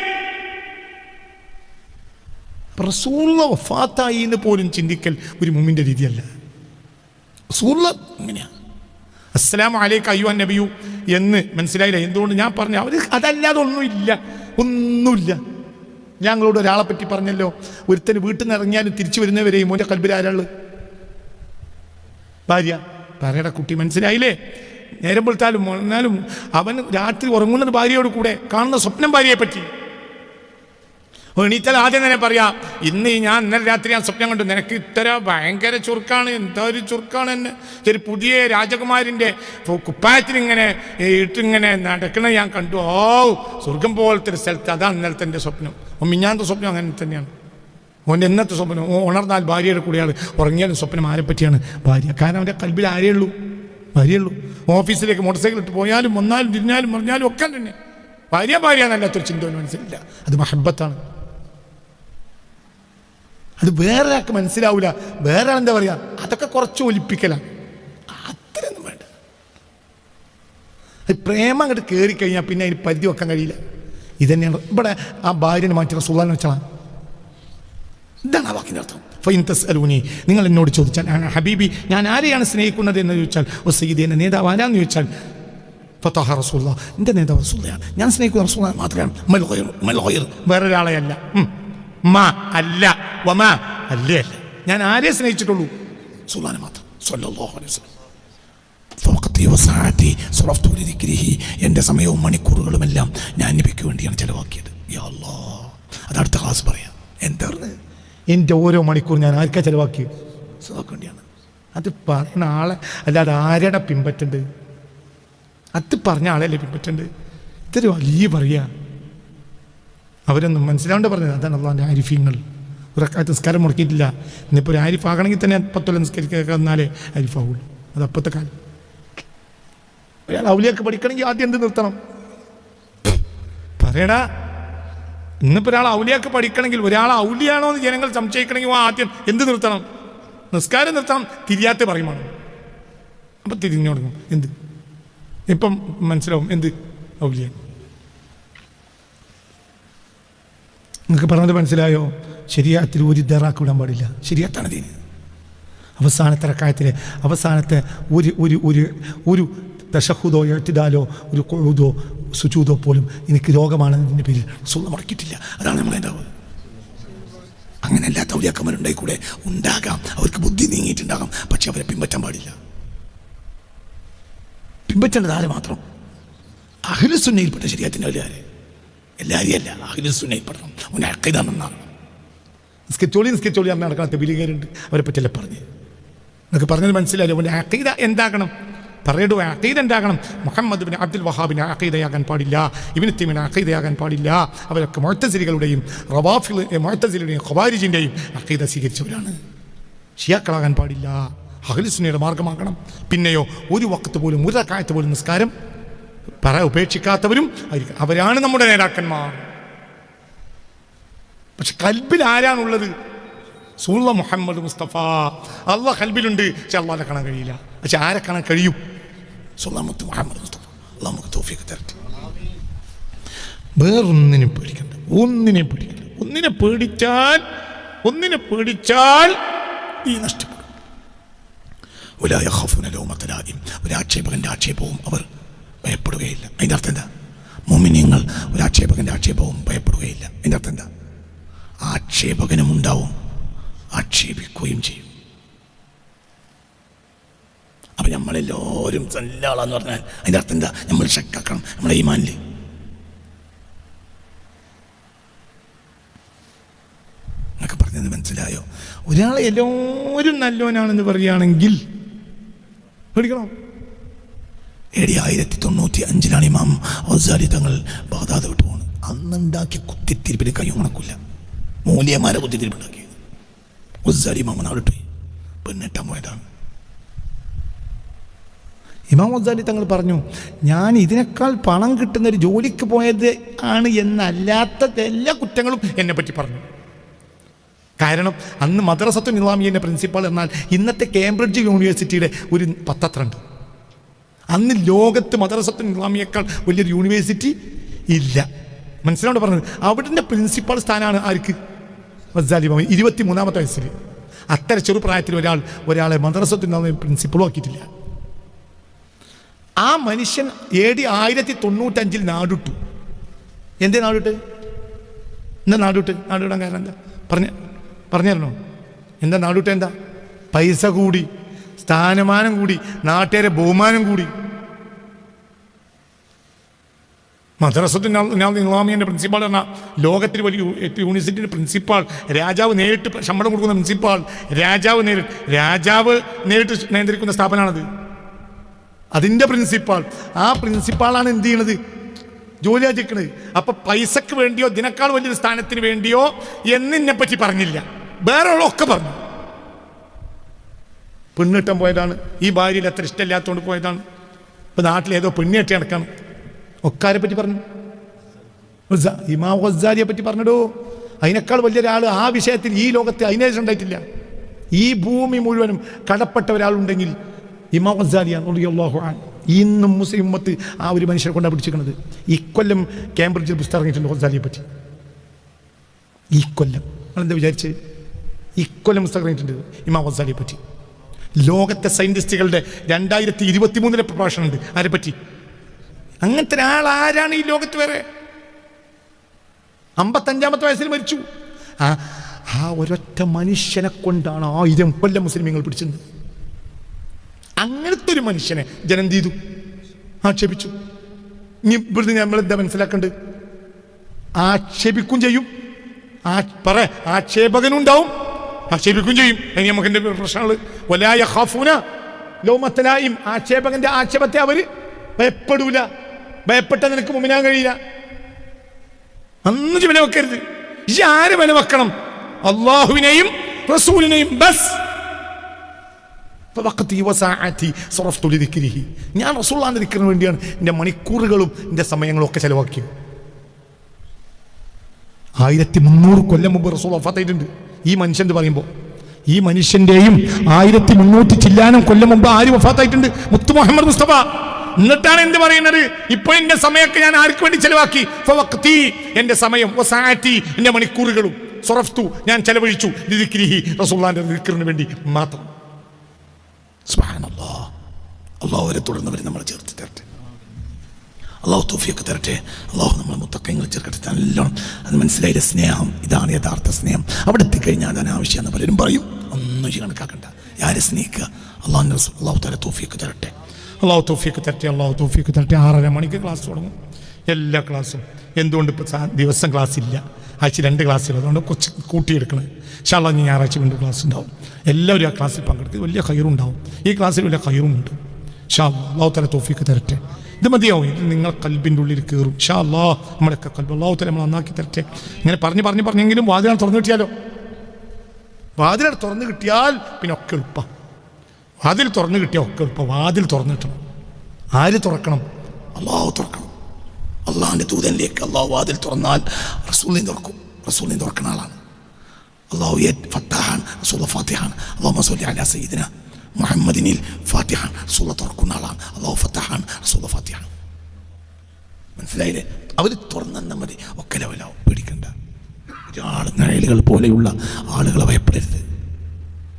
റസൂലുള്ള വഫാത്തായി എന്ന് പോലും ചിന്തിക്കൽ ഒരു മുഅ്മിന്റെ രീതിയല്ല. റസൂലുള്ള ഇങ്ങനെയാ, അസ്സലാമു അലൈക അയ്യുഹൻ നബിയു എന്ന് മനസ്സിലായില്ല. എന്തുകൊണ്ട്? ഞാൻ പറഞ്ഞു, അവർ അതല്ലാതെ ഒന്നുമില്ല, ഒന്നുമില്ല. ഞങ്ങളോട് ഒരാളെ പറ്റി പറഞ്ഞല്ലോ, ഒരുത്തന് വീട്ടിൽ നിന്ന് ഇറങ്ങിയാലും തിരിച്ചു വരുന്നവരെയും മോൻ്റെ കൽബിൽ ആരാള്? ഭാര്യ. ഭാര്യയുടെ കുട്ടി. മനസ്സിലായില്ലേ? നേരം വെളുത്താലും വന്നാലും അവൻ രാത്രി ഉറങ്ങുന്നത് ഭാര്യയോട് കൂടെ, കാണുന്ന സ്വപ്നം ഭാര്യയെ പറ്റി. എണീറ്റാൽ ആദ്യം തന്നെ പറയാം, ഇന്നലെ രാത്രി ഞാൻ സ്വപ്നം കണ്ടു, നിനക്ക് ഇത്ര ഭയങ്കര ചുരുക്കാണ്, എന്താ ഒരു ചുരുക്കാണ് എന്നെ, ഒരു പുതിയ രാജകുമാരിൻ്റെ കുപ്പായത്തിനിങ്ങനെ ഇട്ടിങ്ങനെ നടക്കണ ഞാൻ കണ്ടു. ഓ, സ്വർഗം പോലത്തെ ഒരു സ്ഥലത്ത്. അതാണ് ഇന്നലത്തെ എൻ്റെ സ്വപ്നം. മിഞ്ഞാന്നത്തെ സ്വപ്നം അങ്ങനെ തന്നെയാണ്. ഓൻ്റെ എന്നത്തെ സ്വപ്നം, ഉണർന്നാൽ ഭാര്യയുടെ കൂടെയാണ്, ഉറങ്ങിയാലും സ്വപ്നം ആരെ പറ്റിയാണ്? ഭാര്യ. കാരണം അവൻ്റെ കൽബിൽ ആരെയുള്ളൂ? ഭാര്യയുള്ളൂ. ഓഫീസിലേക്ക് മോട്ടോർ സൈക്കിൾ ഇട്ട് പോയാലും വന്നാലും തിരിഞ്ഞാലും പറഞ്ഞാലും ഒക്കെ തന്നെ ഭാര്യ എന്നല്ലാത്തൊരു ചിന്ത മനസ്സിലില്ല. അത് മഹബത്താണ്. അത് വേറെ ആൾക്ക് മനസ്സിലാവില്ല. വേറെ എന്താ പറയുക, അതൊക്കെ കുറച്ച് ഒലിപ്പിക്കലാണ്. അത്രയൊന്നും വേണ്ട. പ്രേമം അങ്ങോട്ട് കയറിക്കഴിഞ്ഞാൽ പിന്നെ അതിന് പരിധി വെക്കാൻ കഴിയില്ല. ഇതന്നെയാണ് ഇവിടെ ആ ഭാര്യനെ മാറ്റി റസൂലുള്ളാഹിനെ വെച്ചാൽ. ഇതാണ് ആ വാക്കിൻ്റെ അർത്ഥം. ഫൈൻ തസ്അലൂനി, നിങ്ങൾ എന്നോട് ചോദിച്ചാൽ, ഹബീബി ഞാൻ ആരെയാണ് സ്നേഹിക്കുന്നത് എന്ന് ചോദിച്ചാൽ, ഓ സയ്യിദി എൻ്റെ നേതാവ് ആരാന്ന് ചോദിച്ചാൽ, ഫതഹ റസൂലുള്ളാഹ്, എൻ്റെ നേതാവ് റസൂലുള്ളാഹിയാണ്. ഞാൻ സ്നേഹിക്കുന്ന റസൂലുള്ളാഹി മാത്രമാണ്. മൽ ഗൈർ, വേറൊരാളെ അല്ല. മാ അല്ല, വമാ അല്ലേ അല്ല. ഞാൻ ആരെ സ്നേഹിച്ചിട്ടുള്ളൂ? റസൂലുള്ളാഹിനെ മാത്രം. സ്വല്ലല്ലാഹു അലൈഹി വസല്ലം. എൻ്റെ സമയവും മണിക്കൂറുകളുമെല്ലാം ഞാൻ നബിക്ക് വേണ്ടിയാണ് ചെലവാക്കിയത്. യാ അല്ലാഹ്, അതടുത്ത ക്ലാസ് പറയാം. എന്താ പറഞ്ഞത്? എൻ്റെ ഓരോ മണിക്കൂർ ഞാൻ ആർക്കാ ചെലവാക്കിയത്? സ്വലാക്ക് വേണ്ടിയാണ്. അത് പറയുന്ന ആളെ അല്ലാതെ ആരുടെ പിൻപറ്റേണ്ടത്? അത് പറഞ്ഞ ആളല്ലേ പിൻപറ്റേണ്ടത്? ഇതൊരു വലിയ പറയുക. അവരൊന്നും മനസ്സിലാണ്ട് പറഞ്ഞത്. അതാണ് അള്ളാഹിൻ്റെ ആരിഫീങ്ങൾ. ഒരക്കാലത്ത് നിസ്കാരം മുടക്കിയിട്ടില്ല. ഇന്നിപ്പോൾ ഒരു ആരിഫ് ആകണമെങ്കിൽ തന്നെ 10 നിസ്കരിക്കുക എന്നാലേ ആരിഫാവുള്ളൂ. അത് അപ്പോഴത്തെ കാലം. ഒരാൾ ഔലിയൊക്കെ പഠിക്കണമെങ്കിൽ ആദ്യം എന്ത് നിർത്തണം? പറയടാ. ഇന്നിപ്പോൾ ഒരാൾ ഔലിയൊക്കെ പഠിക്കണമെങ്കിൽ, ഒരാൾ ഔലിയാണോ എന്ന് ജനങ്ങൾ സംശയിക്കണമെങ്കിൽ ആദ്യം എന്ത് നിർത്തണം? നിസ്കാരം നിർത്തണം. തിരിയാത്ത പറയുമാണ്. അപ്പം തിരിഞ്ഞു തുടങ്ങും. എന്ത് ഇപ്പം മനസ്സിലാവും എന്ത് ഔലിയാണ്. നിങ്ങൾക്ക് പറഞ്ഞത് മനസ്സിലായോ? ശരീഅത്തിൽ ഒരു ദറാക്ക് വിടാൻ പാടില്ല. ശരീഅത്താണ് ദീൻ. അവസാനത്തെ റക്അത്തിലെ അവസാനത്തെ ഒരു തശഹുദോ ഇഅ്തിദാലോ ഒരു ഖുഊദോ സുജൂദോ പോലും എനിക്ക് രോഗമാണെന്നതിൻ്റെ പേരിൽ റസൂൽ മുടക്കിയിട്ടില്ല. അതാണ് നമ്മളെന്താവുക. അങ്ങനെ അല്ലാത്ത ഔലിയാക്കന്മാരുണ്ടായി കൂടെ ഉണ്ടാകാം, അവർക്ക് ബുദ്ധി നീങ്ങിയിട്ടുണ്ടാകാം, പക്ഷെ അവരെ പിൻപറ്റാൻ പാടില്ല. പിൻപറ്റേണ്ടത് ആരെ മാത്രം? അഹ്ലുസ് സുന്നയിൽപ്പെട്ട ശരീഅത്തിൻ്റെ ആളുകാരെ, എല്ലാവരെയും അല്ല. അഹ്ലുസ് സുന്നയിൽപ്പെടണം. അവനെ അഖീദ നന്നാകണം. നിസ്കരിച്ചോളി അമ്മ നടക്കുന്ന തെബിലിഗേരുണ്ട്, അവരെ പറ്റിയല്ല പറഞ്ഞ്. നിങ്ങൾക്ക് പറഞ്ഞത് മനസ്സിലായല്ലോ. അവൻ്റെ അഖീദ എന്താകണം? പറയടൂ, അഖീദ എന്താകണം? മുഹമ്മദ് ബിൻ അബ്ദുൽ വഹാബിന് അഖീദയാകാൻ പാടില്ല, ഇബ്നു തൈമിയ്യയുടെ അഖീദയാകാൻ പാടില്ല. അവരൊക്കെ മുഅ്തസിലികളുടെയും മുഅ്തസിലിയുടെയും ഖവാരിജിൻ്റെയും അഖീദ സ്വീകരിച്ചവരാണ്. ഷിയാക്കളാകാൻ പാടില്ല. അഹ്ലുസ് സുന്നയുടെ മാർഗമാകണം. പിന്നെയോ ഒരു വഖത്ത് പോലും ഒരു റക്അത്ത് പോലും നിസ്കാരം ഉപേക്ഷിക്കാത്തവരും അവരാണ് നമ്മുടെ നേതാക്കന്മാർ. പക്ഷെ കൽബിൽ ആരാണുള്ളത്? റസൂലുള്ളാഹി മുഹമ്മദ് മുസ്തഫ. അള്ളാഹ് കൽബിലുണ്ട്, പക്ഷെ അള്ളാഹിനെ കാണാൻ കഴിയില്ല. പക്ഷെ ആരെ കാണാൻ കഴിയും? റസൂലുള്ളാഹി മുഹമ്മദ് മുസ്തഫ. അള്ളാഹ് നമുക്ക് തൗഫീഖ് തരട്ടെ. വേറൊന്നിനെ പേടിക്കണ്ട, ഒന്നിനെ പേടിക്കണ്ട. ഒന്നിനെ പേടിച്ചാൽ ഈ നഷ്ടപ്പെടും. വലാ യഖാഫൂന ലൗമത ലായിം. ഒരു ആക്ഷേപകന്റെ ആക്ഷേപവും അവർ ഭയപ്പെടുകയില്ല. അതിൻ്റെ അർത്ഥം എന്താ? മുഅ്മിനീങ്ങൾ ഒരു ആക്ഷേപകന്റെ ആക്ഷേപവും ഭയപ്പെടുകയില്ല. അതിൻ്റെ അർത്ഥം എന്താ? ആക്ഷേപകനും ഉണ്ടാവും, ആക്ഷേപിക്കുകയും ചെയ്യും. അപ്പം നമ്മളെല്ലാവരും നല്ല ആളാന്ന് പറഞ്ഞാൽ അതിൻ്റെ അർത്ഥം എന്താ? നമ്മൾ ശക്കാക്കണം നമ്മളെ ഈമാനിൽ. എന്നൊക്കെ പറഞ്ഞത് മനസ്സിലായോ? ഒരാളെ എല്ലാവരും നല്ലവനാണെന്ന് പറയുകയാണെങ്കിൽ പേടിക്കണം. AD 1095 ഇമാം ഗസാലി തങ്ങൾ ബഗ്ദാദ് വിട്ടു പോണ്. അന്നുണ്ടാക്കിയ കുത്തിത്തിരിപ്പിന് കൈ ഉണക്കില്ല. മൂല്യന്മാരെ കുത്തിത്തിരിപ്പുണ്ടാക്കിയത് ഗസാലി ഇമാം നാടിട്ട് പെണ്ണെട്ടാൻ പോയതാണ്. ഇമാം ഗസാലി തങ്ങൾ പറഞ്ഞു, ഞാൻ ഇതിനേക്കാൾ പണം കിട്ടുന്നൊരു ജോലിക്ക് പോയത് ആണ് എന്നല്ലാത്ത എല്ലാ കുറ്റങ്ങളും എന്നെ പറ്റി പറഞ്ഞു. കാരണം അന്ന് മദ്രസത്തുൽ നിസാമിയ്യൻ്റെ പ്രിൻസിപ്പാൾ എന്നാൽ ഇന്നത്തെ കേംബ്രിഡ്ജ് യൂണിവേഴ്സിറ്റിയുടെ ഒരു പത്തത്രണ്ട്. അന്ന് ലോകത്ത് മദ്രസത്തുൽ നിസാമിയേക്കാൾ വലിയൊരു യൂണിവേഴ്സിറ്റി ഇല്ല. മനസ്സിലാണ്ട് പറഞ്ഞത്. അവിടുത്തെ പ്രിൻസിപ്പാൾ സ്ഥാനമാണ് ആർക്ക്? ഗസാലി ഇമാം. 23-ാമത്തെ വയസ്സിൽ അത്ര ചെറുപ്രായത്തിൽ ഒരാളെ മദ്രസത്തുൽ നിസാമിയ പ്രിൻസിപ്പളും ആക്കിയിട്ടില്ല. ആ മനുഷ്യൻ AD 1095 നാടുട്ടു. എന്തേ നാടുട്ട്? എന്താ നാടുവിടാൻ കാരണം എന്താ? പറഞ്ഞോ എന്താ നാടുവിട്ട? എന്താ? പൈസ കൂടി, സ്ഥാനമാനം കൂടി, നാട്ടുകാരെ ബഹുമാനം കൂടി. മദ്രസത്തുൽ നിസാമിയ്യൻ്റെ പ്രിൻസിപ്പാൾ പറഞ്ഞാൽ ലോകത്തിൽ വലിയ യൂണിവേഴ്സിറ്റിയുടെ പ്രിൻസിപ്പാൾ, രാജാവ് നേരിട്ട് ശമ്പളം കൊടുക്കുന്ന പ്രിൻസിപ്പാൾ, രാജാവ് നേരിട്ട് നിയന്ത്രിക്കുന്ന സ്ഥാപനമാണത്. അതിൻ്റെ പ്രിൻസിപ്പാൾ. ആ പ്രിൻസിപ്പാളാണ് എന്ത് ചെയ്യണത്? ജോലി ആചരിക്കണത്. അപ്പൊ പൈസക്ക് വേണ്ടിയോ ഇതിനേക്കാൾ വലിയൊരു സ്ഥാനത്തിന് വേണ്ടിയോ എന്നെ പറ്റി പറഞ്ഞില്ല, വേറെ ഒക്കെ പറഞ്ഞു. പെണ്ണിട്ടം പോയതാണ്, ഈ ഭാര്യയിൽ അത്ര ഇഷ്ടമില്ലാത്തതുകൊണ്ട് പോയതാണ്, ഇപ്പൊ നാട്ടിലേതോ പെണ്ണിട്ട് നടക്കാണ്. ഒക്കാരെ പറ്റി പറഞ്ഞു? ഇമാം ഗസാലിയെ പറ്റി പറഞ്ഞടോ. അതിനേക്കാൾ വലിയൊരാൾ ആ വിഷയത്തിൽ ഈ ലോകത്ത് അതിനേശം ഉണ്ടായിട്ടില്ല. ഈ ഭൂമി മുഴുവനും കടപ്പെട്ട ഒരാളുണ്ടെങ്കിൽ ഇമാം ഗസാലിയാണ് റളിയല്ലാഹു അൻഹു. ഇന്നും മുസ്ലിം ഉമ്മത്ത് ആ ഒരു മനുഷ്യരെ കൊണ്ടാണ് പിടിച്ചിരിക്കുന്നത്. ഇക്കൊല്ലം കേംബ്രിഡ്ജിൽ പുസ്തകം ഇറങ്ങിയിട്ടുണ്ട് ഗസാലിയെ പറ്റി. ഇക്കൊല്ലം നിങ്ങളെന്താ വിചാരിച്ച്? ഇക്കൊല്ലം പുസ്തകം ഇറങ്ങിയിട്ടുണ്ട് ഇമാം ഗസാലിയെ പറ്റി. ലോകത്തെ സയന്റിസ്റ്റുകളുടെ 2023 പ്രഭാഷണമുണ്ട് ആരെ പറ്റി. അങ്ങനത്തെ ഒരാൾ ആരാണ് ഈ ലോകത്ത് വേറെ? 55-ാമത്തെ വയസ്സിൽ മരിച്ചു. ആ ഒരൊറ്റ മനുഷ്യനെ കൊണ്ടാണ് 1000 കൊല്ലം മുസ്ലിമീങ്ങൾ പിടിച്ചത്. അങ്ങനത്തെ ഒരു മനുഷ്യനെ ജനം ചെയ്തു, ആക്ഷേപിച്ചു. ഇനി ഇവിടുന്ന് നമ്മൾ എന്താ മനസ്സിലാക്കേണ്ടത്? ആക്ഷേപിക്കും ചെയ്യും, ആക്ഷേപകനുണ്ടാവും, ആക്ഷേപിക്കും ചെയ്യും. ഇനി നമുക്ക് എൻ്റെ പ്രശ്നങ്ങൾ വലാ യഖാഫൂന ലൗമത ലായിം. ആക്ഷേപകന്റെ ആക്ഷേപത്തെ അവർ ഭയപ്പെടൂല. ഭയപ്പെട്ട നിനക്ക് മുമ്പിനാൻ കഴിയില്ല. അന്ന് വില വെക്കരുത്. ഈ ആരെ വില വെക്കണം? അള്ളാഹുവിനെയും റസൂലിനെയും. ബസ് ഞാൻ റസൂലുള്ളാഹിന്റെ ദിക്റിന് വേണ്ടിയാണ് എൻ്റെ മണിക്കൂറുകളും എൻ്റെ സമയങ്ങളും ഒക്കെ ചെലവാക്കിയത്. 1300 കൊല്ലം മുമ്പ് റസൂൽ വഫാത്തായിട്ടുണ്ട്. ഈ മനുഷ്യൻ പറയുമ്പോൾ ഈ മനുഷ്യന്റെയും 1300 ചില്ലാനം കൊല്ലം മുമ്പ് ആര് വഫാത്തായിട്ടുണ്ട്? മുത്തു മുഹമ്മദ് മുസ്തഫ. എന്നിട്ടാണ് എന്ത് പറയുന്നത്? ഇപ്പൊ എന്റെ സമയമൊക്കെ ഞാൻ ആർക്ക് വേണ്ടി ചെലവാക്കി? ഫവഖ്തി, എന്റെ സമയം, വസഅതി, എന്റെ മണിക്കൂറുകളും, സ്വറഫ്തു, ഞാൻ ചെലവഴിച്ചു ലിദിക്രിഹി, റസൂലുള്ളാഹിന്റെ ദിക്റിന് വേണ്ടി മാത്രം. സുബ്ഹാനല്ലാഹ്. അല്ലാഹു അവരെ തുടർന്നവരെ നമ്മളെ ചേർത്ത് തരട്ടെ, അള്ളാഹു തൗഫീഖ് തരട്ടെ, അള്ളാഹു നമ്മളെ മുത്തഖീങ്ങൾ ചേർക്കട്ടെ. നല്ലോണം അത് മനസ്സിലായില്ല. സ്നേഹം ഇതാണ് യഥാർത്ഥ സ്നേഹം. അവിടെ എത്തിക്കഴിഞ്ഞാൽ അതാണ് ആവശ്യമെന്ന് പലരും പറയും. ഒന്നും കണക്കാക്കണ്ട. ആരെ സ്നേഹിക്കുക? അള്ളാഹു റസൂൽ. അള്ളാഹു തആല തൗഫീഖ് തരട്ടെ, അള്ളാഹു തൗഫീഖ് തരട്ടെ, അള്ളാഹു തൗഫീഖ് തരട്ടെ. 6:30 മണിക്ക് ക്ലാസ് തുടങ്ങും, എല്ലാ ക്ലാസ്സും. എന്തുകൊണ്ട് ഇപ്പോൾ ദിവസം ക്ലാസ് ഇല്ല, ആഴ്ച 2 ക്ലാസ്സുകൾ, അതുകൊണ്ട് കുറച്ച് കൂട്ടിയെടുക്കണം. ഇൻഷാ അല്ലാഹ് ഇനി ഞായറാഴ്ച വീണ്ടും ക്ലാസ് ഉണ്ടാവും. എല്ലാവരും ആ ക്ലാസ്സിൽ പങ്കെടുത്ത് വലിയ ഖൈറും ഉണ്ടാവും. ഈ ക്ലാസ്സിൽ വലിയ ഖൈറും ഉണ്ട്. ഇൻഷാ അല്ലാഹ് അള്ളാഹു തആല തൗഫീഖ് തരട്ടെ. ഇത് മതിയാവും, ഇത് നിങ്ങൾ കൽബിൻ്റെ ഉള്ളിൽ കയറും. ഇൻഷാ അല്ലാഹ് നമ്മളൊക്കെ കൽബ് അള്ളാഹു തആല നമ്മൾ നന്നാക്കി തരട്ടെ. ഇങ്ങനെ പറഞ്ഞെങ്കിലും വാതിലാണ് തുറന്നു കിട്ടിയാലോ? വാതിൽ തുറന്നു കിട്ടിയാൽ പിന്നെ ഒക്കെ എളുപ്പം. വാതിൽ തുറന്നു കിട്ടിയാൽ ഒക്കെ എളുപ്പം. വാതിൽ തുറന്നു കിട്ടണം. ആര് തുറക്കണം? അള്ളാഹു തുറക്കണം. അള്ളാഹിൻ്റെ ദൂതനിലേക്ക് അള്ളാഹു വാതിൽ തുറന്നാൽ റസൂലിനെ തുറക്കും. റസൂലിനെ തുറക്കുന്ന ആളാണ് അള്ളാഹു. ഫത്താഹാൻ, റസൂൽ ഫാത്തിഹാൻ. അല്ലാഹുമ്മ സ്വല്ലി അലാ സയ്യിദിന മുഹമ്മദിനിൽ ഫാത്തിഹാൻ, റസൂൽ തുറക്കുന്ന ആളാണ്. അള്ളാഹു ഫത്താഹാൻ, റസൂൽ ഫാത്തിഹാൻ. മനസ്സിലായില്ലേ? അവർ തുറന്നെന്നാൽ മതി, ഒക്കെ ലെവലാവും. പേടിക്കണ്ട. ഒരാൾ നിഴലുകൾ പോലെയുള്ള ആളുകളെ ഭയപ്പെടരുത്.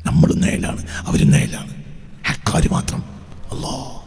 നമ്മളും നിഴലാണ്, അവരും നിഴലാണ്. ഹക്കാര് മാത്രം. അല്ലാഹ്